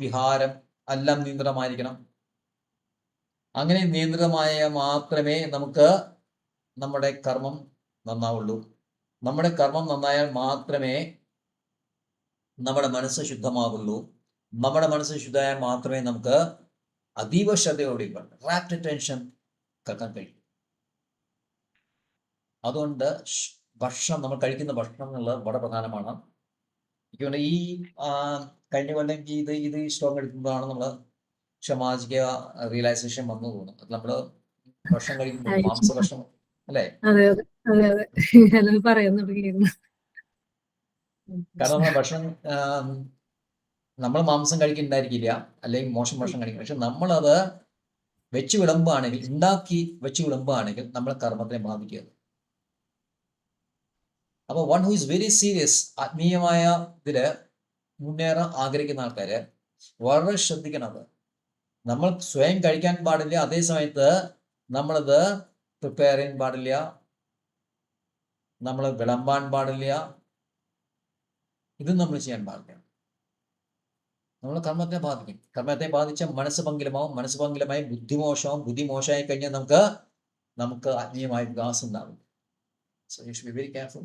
വിഹാരം എല്ലാം നിയന്ത്രിതമായിരിക്കണം. അങ്ങനെ നിയന്ത്രിതമായ മാത്രമേ നമുക്ക് നമ്മുടെ കർമ്മം നന്നാവുള്ളൂ. നമ്മുടെ കർമ്മം നന്നായാൽ മാത്രമേ നമ്മുടെ മനസ്സ് ശുദ്ധമാകുള്ളൂ. നമ്മുടെ മനസ്സ് ശുദ്ധമായാൽ മാത്രമേ നമുക്ക് അതീവ ശ്രദ്ധയോടെ റാപ്റ്റ് അറ്റൻഷൻ കേൾക്കാൻ കഴിയും. അതുകൊണ്ട് ഭക്ഷണം, നമ്മൾ കഴിക്കുന്ന ഭക്ഷണം എന്നുള്ളത് വളരെ പ്രധാനമാണ്. എനിക്ക് ഈ കഴിഞ്ഞ കൊല്ലം ഇത് സ്ട്രോങ് എടുക്കുമ്പോഴാണ് നമ്മൾ ക്ഷമാജിക റിയലൈസേഷൻ വന്നു തോന്നുന്നത്. നമ്മൾ ഭക്ഷണം കഴിക്കുമ്പോൾ മാംസഭക്ഷണം അല്ലേ? കാരണം നമ്മൾ ഭക്ഷണം നമ്മൾ മാംസം കഴിക്കുന്നുണ്ടായിരിക്കില്ല, അല്ലെങ്കിൽ മോശം ഭക്ഷണം കഴിക്കും. പക്ഷെ നമ്മളത് വെച്ച് വിളമ്പുകയാണെങ്കിൽ, ഉണ്ടാക്കി വെച്ച് വിളമ്പുകയാണെങ്കിൽ നമ്മളെ കർമ്മത്തെ ബാധിക്കുക. അപ്പോൾ one who is very serious, ആത്മീയമായ ഇതില് മുന്നേറാൻ ആഗ്രഹിക്കുന്ന ആൾക്കാര് വളരെ ശ്രദ്ധിക്കണത്. നമ്മൾ സ്വയം കഴിക്കാൻ പാടില്ല, അതേ സമയത്ത് നമ്മളത് പ്രിപ്പയർ ചെയ്യാൻ പാടില്ല, നമ്മൾ വിളമ്പാൻ പാടില്ല. ഇതും നമ്മൾ ചെയ്യാൻ പാടില്ല. നമ്മൾ കർമ്മത്തെ ബാധിക്കും. കർമ്മത്തെ ബാധിച്ച മനസ്സ് പങ്കിലമാവും. മനസ്സ് പങ്കിലമായി ബുദ്ധിമോശമാവും. ബുദ്ധി മോശമായി കഴിഞ്ഞാൽ നമുക്ക് ആത്മീയമായ വികാസം ഉണ്ടാവില്ല. So you should be very careful.